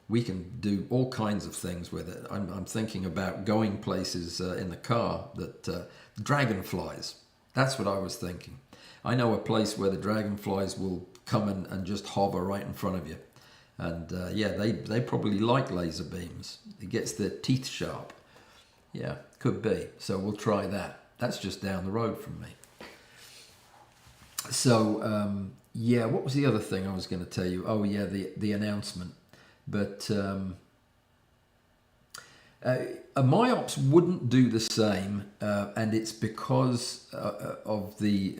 we can do all kinds of things with it. I'm thinking about going places in the car that dragonflies. That's what I was thinking. I know a place where the dragonflies will come and just hover right in front of you. And they probably like laser beams. It gets their teeth sharp. Yeah, could be. So we'll try that. That's just down the road from me. So, what was the other thing I was going to tell you? Oh, yeah, the announcement. But a MyOps wouldn't do the same, and it's because of the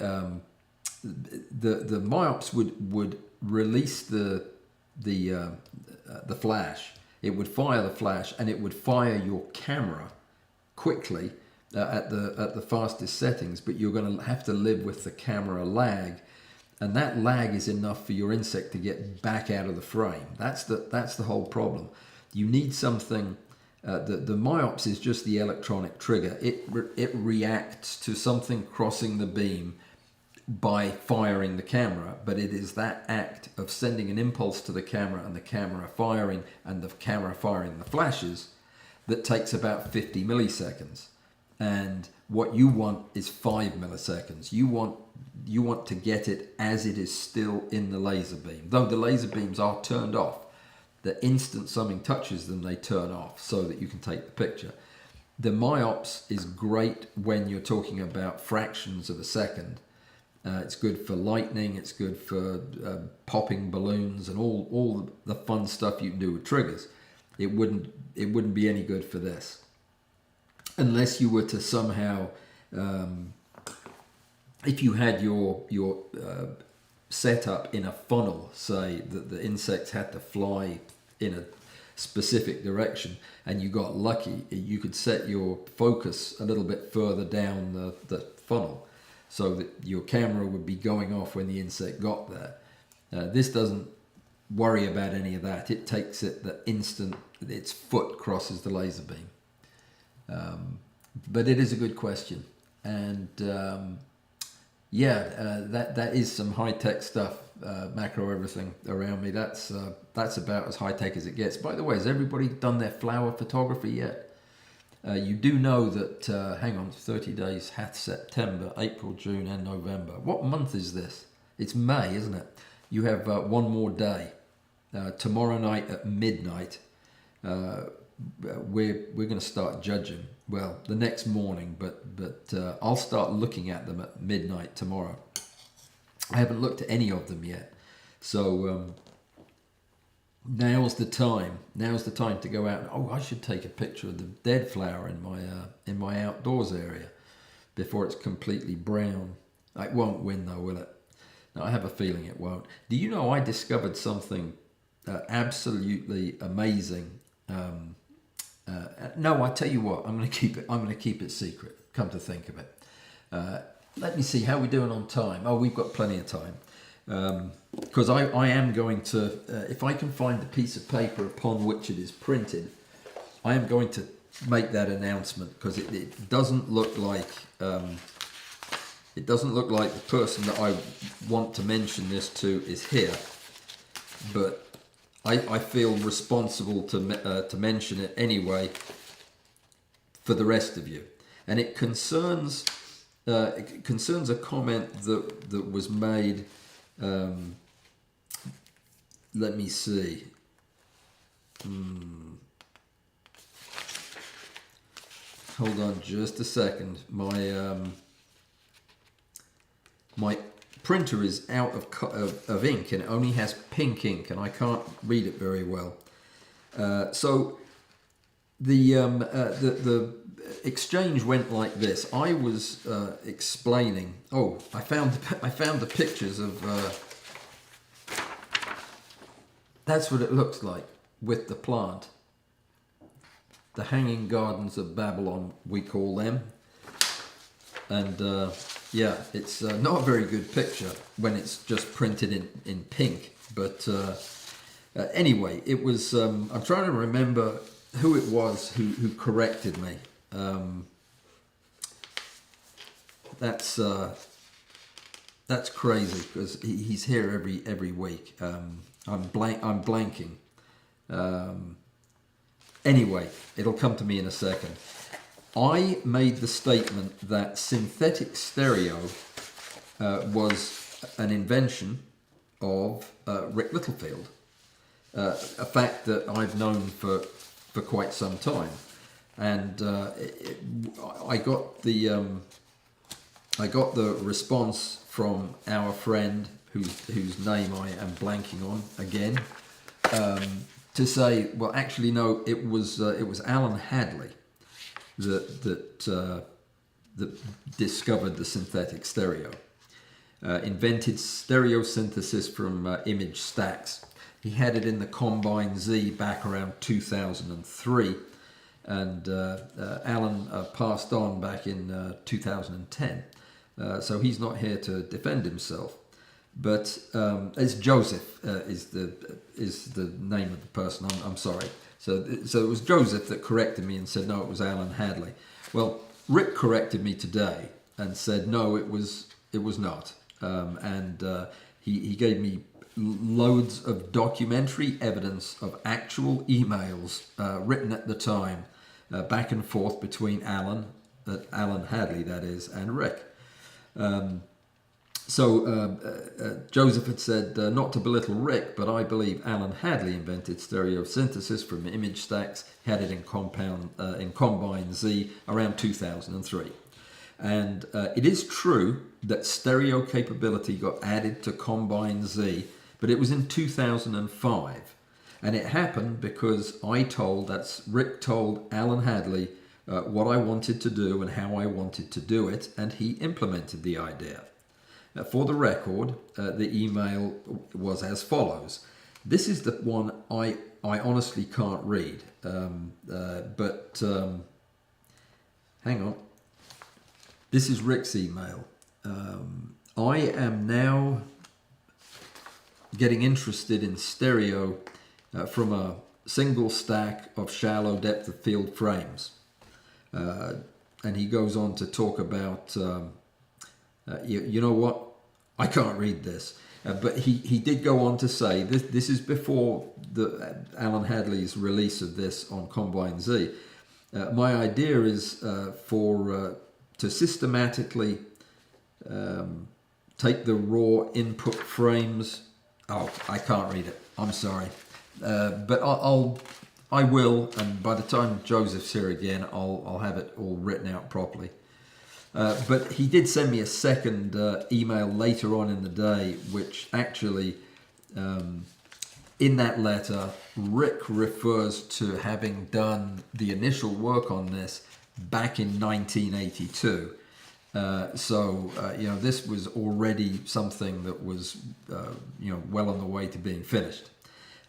MyOps would release the flash. It would fire the flash, and it would fire your camera quickly at the fastest settings, but you're going to have to live with the camera lag, and that lag is enough for your insect to get back out of the frame. That's the whole problem. You need something. The myops is just the electronic trigger. It reacts to something crossing the beam by firing the camera, but it is that act of sending an impulse to the camera and the camera firing and the camera firing the flashes that takes about 50 milliseconds. And what you want is 5 milliseconds. You want to get it as it is still in the laser beam. Though the laser beams are turned off, the instant something touches them, they turn off so that you can take the picture. The myops is great when you're talking about fractions of a second. It's good for lightning, it's good for popping balloons and all the fun stuff you can do with triggers. It wouldn't be any good for this. Unless you were to somehow, if you had your setup in a funnel, say that the insects had to fly in a specific direction and you got lucky, you could set your focus a little bit further down the funnel so that your camera would be going off when the insect got there. This doesn't worry about any of that. It takes it the instant its foot crosses the laser beam. But it is a good question, and that is some high-tech stuff. Macro everything around me. That's about as high-tech as it gets. By the way, has everybody done their flower photography yet? You do know that, hang on, 30 days hath September, April, June and November. What month is this? It's May, isn't it? You have one more day. Tomorrow night at midnight, we're going to start judging. Well, the next morning, but I'll start looking at them at midnight tomorrow. I haven't looked at any of them yet. So now's the time. Now's the time to go out. Oh, I should take a picture of the dead flower in my outdoors area before it's completely brown. It won't win though, will it? No, I have a feeling it won't. Do you know I discovered something absolutely amazing? No, I tell you what. I'm going to keep it secret. Come to think of it. Let me see how we're doing on time. Oh, we've got plenty of time. Because I am going to, if I can find the piece of paper upon which it is printed, I am going to make that announcement, because it doesn't look like the person that I want to mention this to is here, but I feel responsible to mention it anyway for the rest of you, and it concerns a comment that was made. Let me see. Hold on just a second. My printer is out of ink, and it only has pink ink, and I can't read it very well. So the exchange went like this. I was explaining. Oh, I found the pictures of. That's what it looks like with the plant. The hanging gardens of Babylon, we call them. And yeah, it's not a very good picture when it's just printed in pink. But anyway, it was. I'm trying to remember who it was who corrected me. That's crazy, because he's here every week. I'm blanking. Anyway, it'll come to me in a second. I made the statement that synthetic stereo was an invention of Rick Littlefield, a fact that I've known for quite some time, and I got the response from our friend whose name I am blanking on again, to say, well, actually no, it was Allan Hadley that discovered the synthetic stereo, invented stereo synthesis from image stacks. He had it in the Combine Z back around 2003, and Allan passed on back in 2010. So he's not here to defend himself. But it's Joseph is the name of the person. I'm sorry. So it was Joseph that corrected me and said no, it was Allan Hadley. Well, Rick corrected me today and said no, it was not. He gave me loads of documentary evidence of actual emails written at the time, back and forth between Allan Hadley, that is, and Rick. Joseph had said, not to belittle Rick, but I believe Allan Hadley invented stereosynthesis from image stacks. He had it in Combine Z around 2003. And it is true that stereo capability got added to Combine Z, but it was in 2005. And it happened because Rick told Allan Hadley what I wanted to do and how I wanted to do it, and he implemented the idea. For the record, the email was as follows. This is the one I honestly can't read, but hang on. This is Rick's email. I am now getting interested in stereo from a single stack of shallow depth of field frames. And he goes on to talk about, you know what? I can't read this. But he did go on to say, this is before Allan Hadley's release of this on Combine Z. My idea is to systematically take the raw input frames. Oh, I can't read it. I'm sorry. But I will, and by the time Joseph's here again, I'll have it all written out properly. But he did send me a second email later on in the day, which actually, in that letter, Rick refers to having done the initial work on this back in 1982. This was already something that was, well on the way to being finished.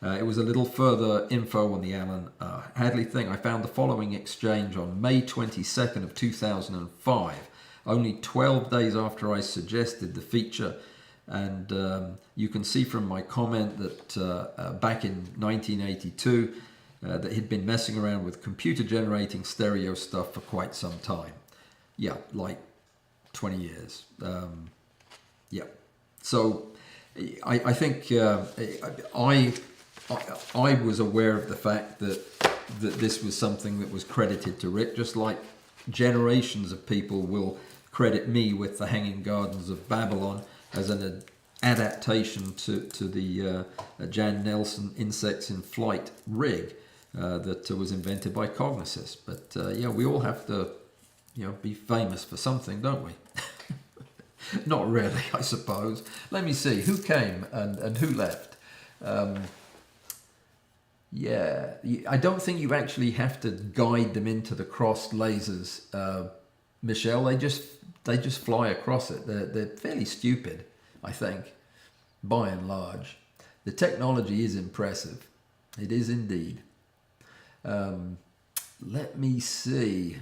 It was a little further info on the Allan Hadley thing. I found the following exchange on May 22nd of 2005, only 12 days after I suggested the feature. And you can see from my comment that back in 1982, that he'd been messing around with computer generating stereo stuff for quite some time. Yeah, like 20 years. So I think I was aware of the fact that this was something that was credited to Rick, just like generations of people will credit me with the Hanging Gardens of Babylon as an adaptation to the Jan Nelson Insects in Flight rig that was invented by Cognisys. But we all have to, be famous for something, don't we? Not really, I suppose. Let me see who came and who left. I don't think you actually have to guide them into the crossed lasers, Michelle. They just fly across it. They're fairly stupid, I think, by and large. The technology is impressive. It is indeed. Let me see.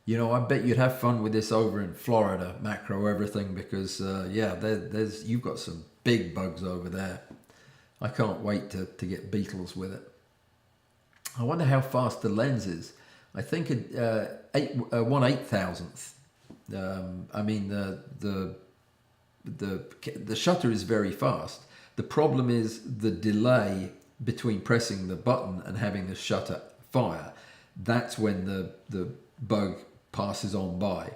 I bet you'd have fun with this over in Florida, macro everything, because you've got some big bugs over there. I can't wait to get beetles with it. I wonder how fast the lens is. I think 1/8,000th. The shutter is very fast. The problem is the delay between pressing the button and having the shutter fire. That's when the bug passes on by.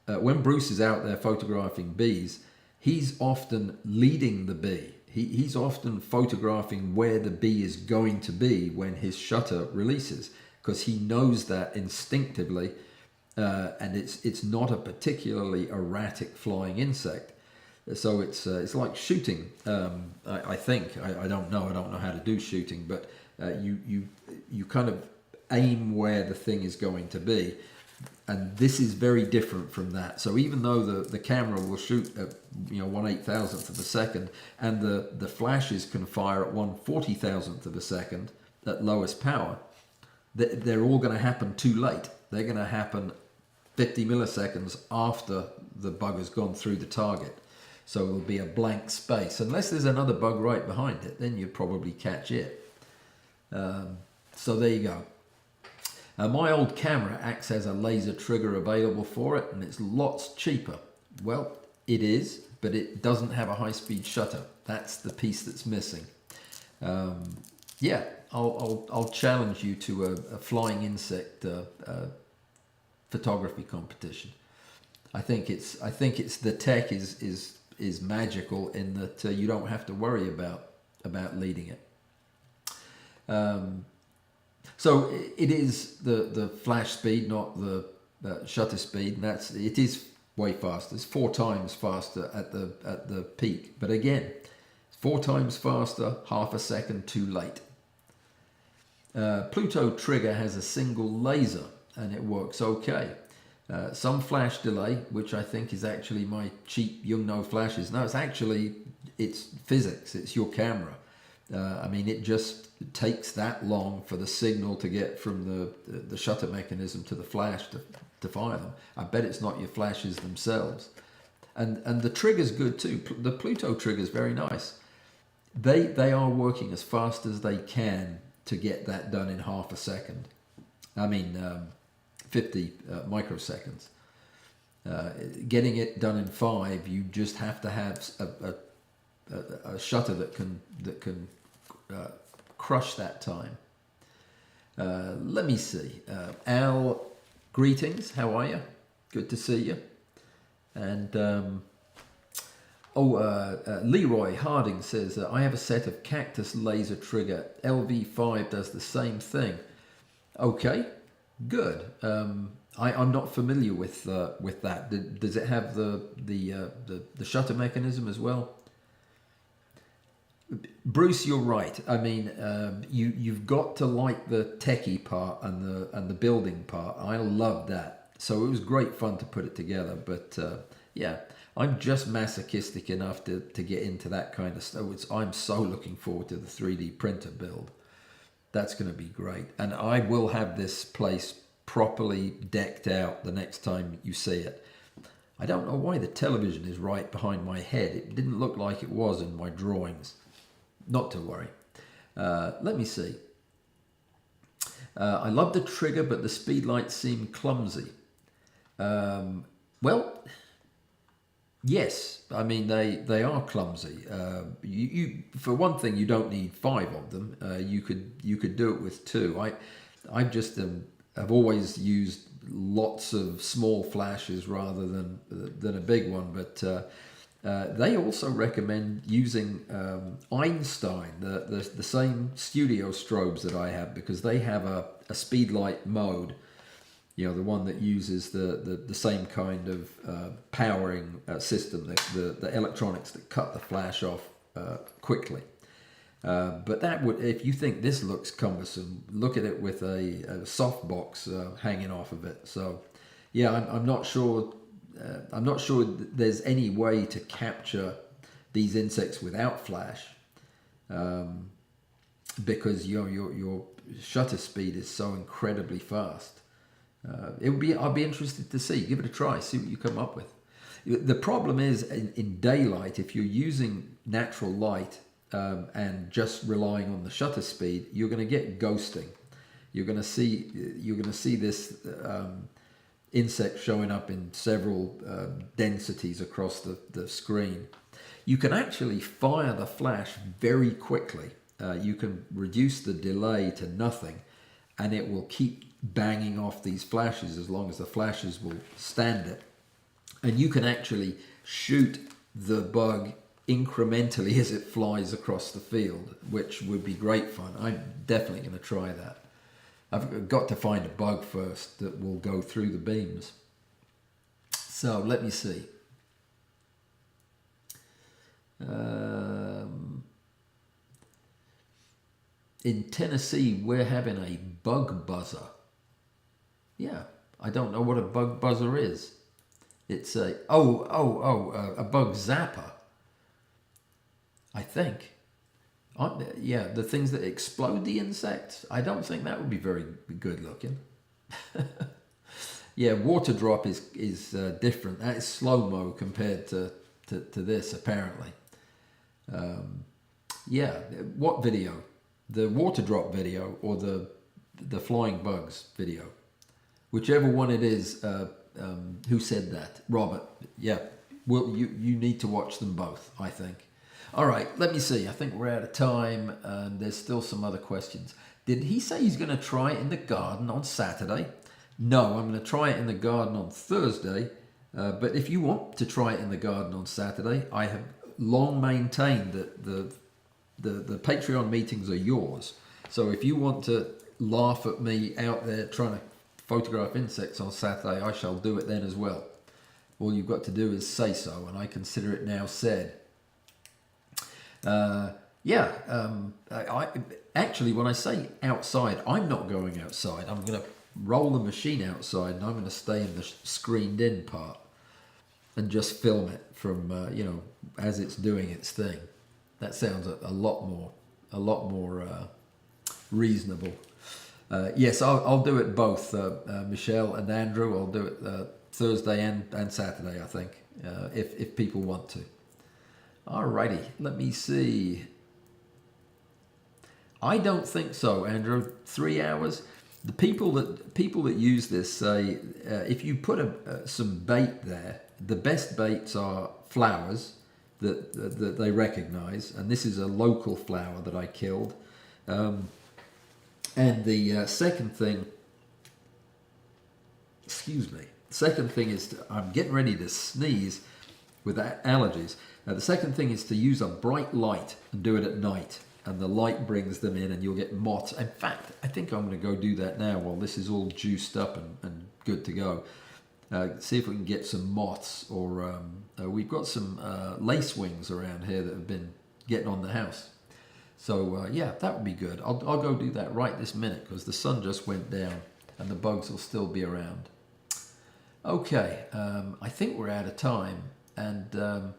When Bruce is out there photographing bees, he's often leading the bee. He's often photographing where the bee is going to be when his shutter releases, because he knows that instinctively, and it's not a particularly erratic flying insect. So it's like shooting. I think I don't know how to do shooting, but you kind of aim where the thing is going to be. And this is very different from that. So even though the camera will shoot at 1/8,000th of a second, and the flashes can fire at 1/40,000th of a second at lowest power, they're all going to happen too late. They're going to happen 50 milliseconds after the bug has gone through the target. So it'll be a blank space. Unless there's another bug right behind it, then you'd probably catch it. So there you go. My old camera acts as a laser trigger available for it, and it's lots cheaper. Well, it is, but it doesn't have a high-speed shutter. That's the piece that's missing. Yeah, I'll challenge you to a flying insect photography competition. I think it's the tech is magical in that you don't have to worry about leading it. So it is the flash speed, not the shutter speed, and it is way faster. It's 4 times faster at the peak, but again, 4 times faster, half a second too late. Pluto trigger has a single laser, and it works okay. Some flash delay, which I think is actually my cheap Yongnuo flashes. No, it's physics. It's your camera. I mean, it just takes that long for the signal to get from the shutter mechanism to the flash to fire them. I bet it's not your flashes themselves. And the trigger's good too. The Pluto trigger's very nice. They are working as fast as they can to get that done in half a second. I mean, 50 microseconds. Getting it done in 5, you just have to have a shutter that can crush that time. Let me see. Al, greetings. How are you? Good to see you. And Leroy Harding says, I have a set of cactus laser trigger. LV5 does the same thing. Okay, good. I'm not familiar with that. Does it have the shutter mechanism as well? Bruce, you're right. I mean, you've got to like the techie part and the building part. I love that. So it was great fun to put it together. But yeah, I'm just masochistic enough to get into that kind of stuff. I'm so looking forward to the 3D printer build. That's going to be great. And I will have this place properly decked out the next time you see it. I don't know why the television is right behind my head. It didn't look like it was in my drawings. Not to worry. Let me see. I love the trigger, but the speed lights seem clumsy. Well, yes. I mean, they are clumsy. You for one thing, you don't need 5 of them. You could do it with 2. I've always used lots of small flashes rather than a big one, but they also recommend using Einstein, the same studio strobes that I have, because they have a speedlight mode, you know, the one that uses the same kind of powering system, the electronics that cut the flash off quickly. But that would, if you think this looks cumbersome, look at it with a softbox hanging off of it. So, yeah, I'm not sure. I'm not sure there's any way to capture these insects without flash, because your shutter speed is so incredibly fast. I'll be interested to see. Give it a try. See what you come up with. The problem is in daylight, if you're using natural light and just relying on the shutter speed, you're going to get ghosting. You're going to see this insect showing up in several densities across the screen. You can actually fire the flash very quickly. You can reduce the delay to nothing, and it will keep banging off these flashes as long as the flashes will stand it. And you can actually shoot the bug incrementally as it flies across the field, which would be great fun. I'm definitely going to try that. I've got to find a bug first that will go through the beams. So let me see. In Tennessee, we're having a bug buzzer. Yeah, I don't know what a bug buzzer is. It's a bug zapper, I think. Yeah, the things that explode the insects. I don't think that would be very good looking. Yeah, water drop is different. That is slow-mo compared to this, apparently. Yeah, what video? The water drop video or the flying bugs video? Whichever one it is. Who said that? Robert. Yeah. Well, you need to watch them both, I think. All right, let me see. I think we're out of time, and there's still some other questions. Did he say he's going to try it in the garden on Saturday? No, I'm going to try it in the garden on Thursday. But if you want to try it in the garden on Saturday, I have long maintained that the Patreon meetings are yours. So if you want to laugh at me out there trying to photograph insects on Saturday, I shall do it then as well. All you've got to do is say so, and I consider it now said. I actually, when I say outside, I'm not going outside. I'm going to roll the machine outside, and I'm going to stay in the screened in part and just film it from as it's doing its thing. That sounds a lot more reasonable. Yes, I'll do it both, Michelle and Andrew. I'll do it Thursday and Saturday, I think, if people want to. Alrighty, let me see. I don't think so, Andrew. 3 hours. The people that use this say if you put some bait there, the best baits are flowers that they recognise, and this is a local flower that I killed. And the second thing, second thing is I'm getting ready to sneeze with allergies. The second thing is to use a bright light and do it at night, and the light brings them in, and you'll get moths. In fact, I think I'm going to go do that now while this is all juiced up and good to go. See if we can get some moths, or we've got some lace wings around here that have been getting on the house. So yeah, that would be good. I'll go do that right this minute because the sun just went down and the bugs will still be around. Okay, I think we're out of time, and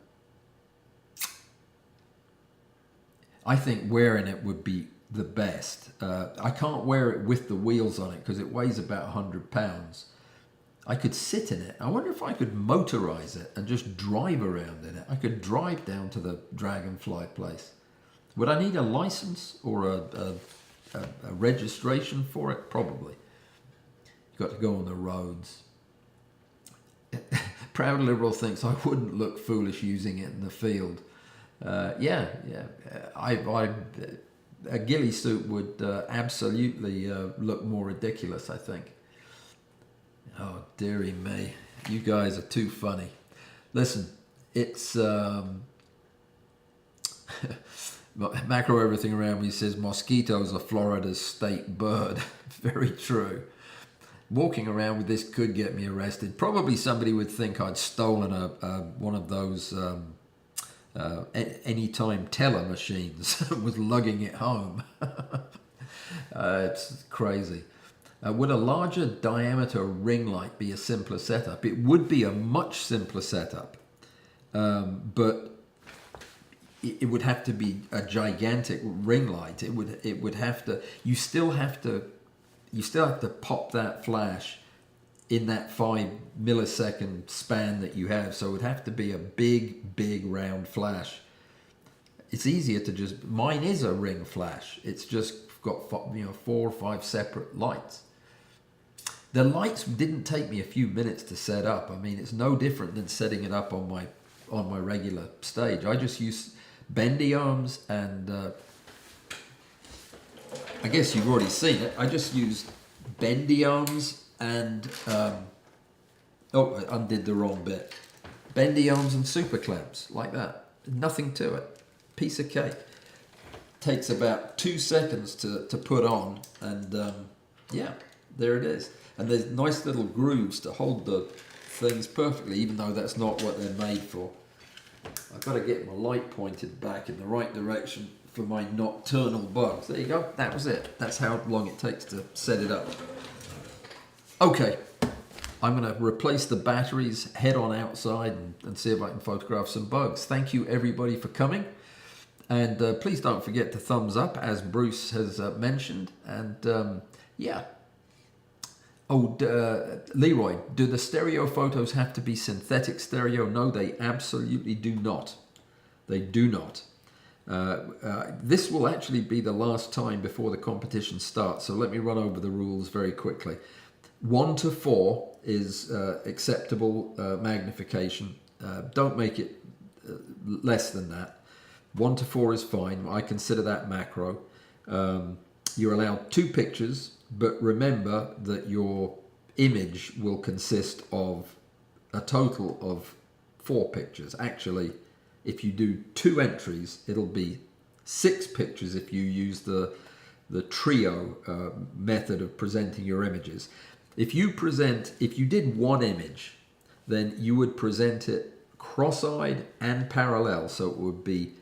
I think wearing it would be the best. I can't wear it with the wheels on it because it weighs about 100 pounds. I could sit in it. I wonder if I could motorize it and just drive around in it. I could drive down to the Dragonfly place. Would I need a license or a registration for it? Probably. You've got to go on the roads. Proud Liberal thinks I wouldn't look foolish using it in the field. Yeah. A ghillie suit would absolutely look more ridiculous, I think. Oh, dearie me. You guys are too funny. Listen, it's... Macro Everything Around Me says mosquitoes are Florida's state bird. Very true. Walking around with this could get me arrested. Probably somebody would think I'd stolen one of those anytime teller machines and was lugging it home. It's crazy. Would a larger diameter ring light be a simpler setup? It would be a much simpler setup, but it would have to be a gigantic ring light. It would have to. You still have to pop that flash in that 5 millisecond span that you have. So it would have to be a big round flash. It's easier to just. Mine is a ring flash. It's just got 4 or 5 separate lights. The lights didn't take me a few minutes to set up. I mean, it's no different than setting it up on my regular stage. I just use bendy arms and I guess you've already seen it. I just used bendy arms and I undid the wrong bit. Bendy arms and super clamps like that. Nothing to it. Piece of cake. Takes about 2 seconds to put on, and yeah, there it is. And there's nice little grooves to hold the things perfectly, even though that's not what they're made for. I've got to get my light pointed back in the right direction for my nocturnal bugs. There you go. That was it. That's how long it takes to set it up. Okay. I'm going to replace the batteries, head on outside, and see if I can photograph some bugs. Thank you, everybody, for coming. And please don't forget to thumbs up, as Bruce has mentioned. And yeah. Oh, Leroy, do the stereo photos have to be synthetic stereo? No, they absolutely do not. They do not. This will actually be the last time before the competition starts, so let me run over the rules very quickly. 1 to 4 is acceptable magnification. Don't make it less than that. 1 to 4 is fine. I consider that macro. You're allowed 2 pictures, but remember that your image will consist of a total of 4 pictures. Actually, if you do 2 entries, it'll be 6 pictures if you use the trio method of presenting your images. If you did 1 image, then you would present it cross-eyed and parallel. So it would be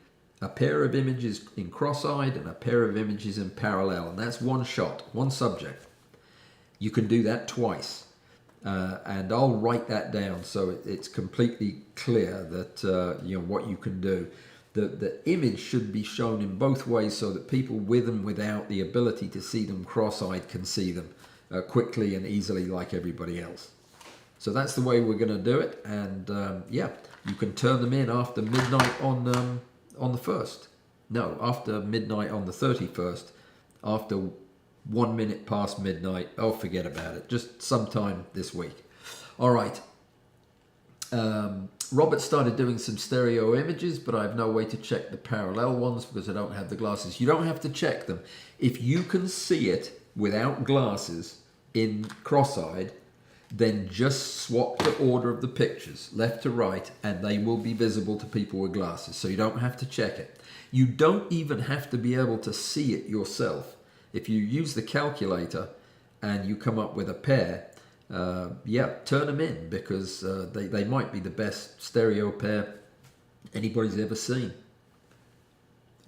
a pair of images in cross-eyed and a pair of images in parallel. And that's 1 shot, 1 subject. You can do that twice. And I'll write that down so it's completely clear that what you can do. The image should be shown in both ways so that people with and without the ability to see them cross-eyed can see them quickly and easily like everybody else. So that's the way we're going to do it. And you can turn them in after midnight on the 1st. No, after midnight on the 31st. After 1 minute past midnight. Oh, forget about it. Just sometime this week. All right. Robert started doing some stereo images, but I have no way to check the parallel ones because I don't have the glasses. You don't have to check them. If you can see it without glasses in cross-eyed, then just swap the order of the pictures, left to right, and they will be visible to people with glasses. So you don't have to check it. You don't even have to be able to see it yourself. If you use the calculator and you come up with a pair, turn them in because they might be the best stereo pair anybody's ever seen.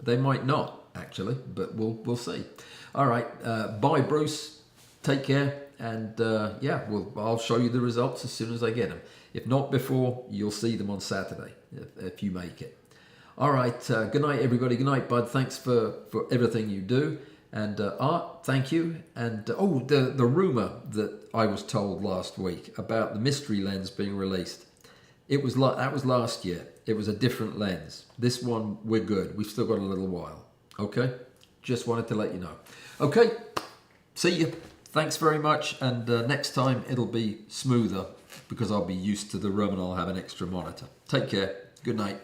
They might not, actually, but we'll see. All right, bye, Bruce. Take care. And I'll show you the results as soon as I get them. If not before, you'll see them on Saturday, if you make it. All right, good night, everybody. Good night, Bud. Thanks for everything you do. And Art, thank you. And the rumor that I was told last week about the mystery lens being released, that was last year. It was a different lens. This one, we're good. We've still got a little while. Okay? Just wanted to let you know. Okay, see you. Thanks very much. And next time it'll be smoother because I'll be used to the room and I'll have an extra monitor. Take care. Good night.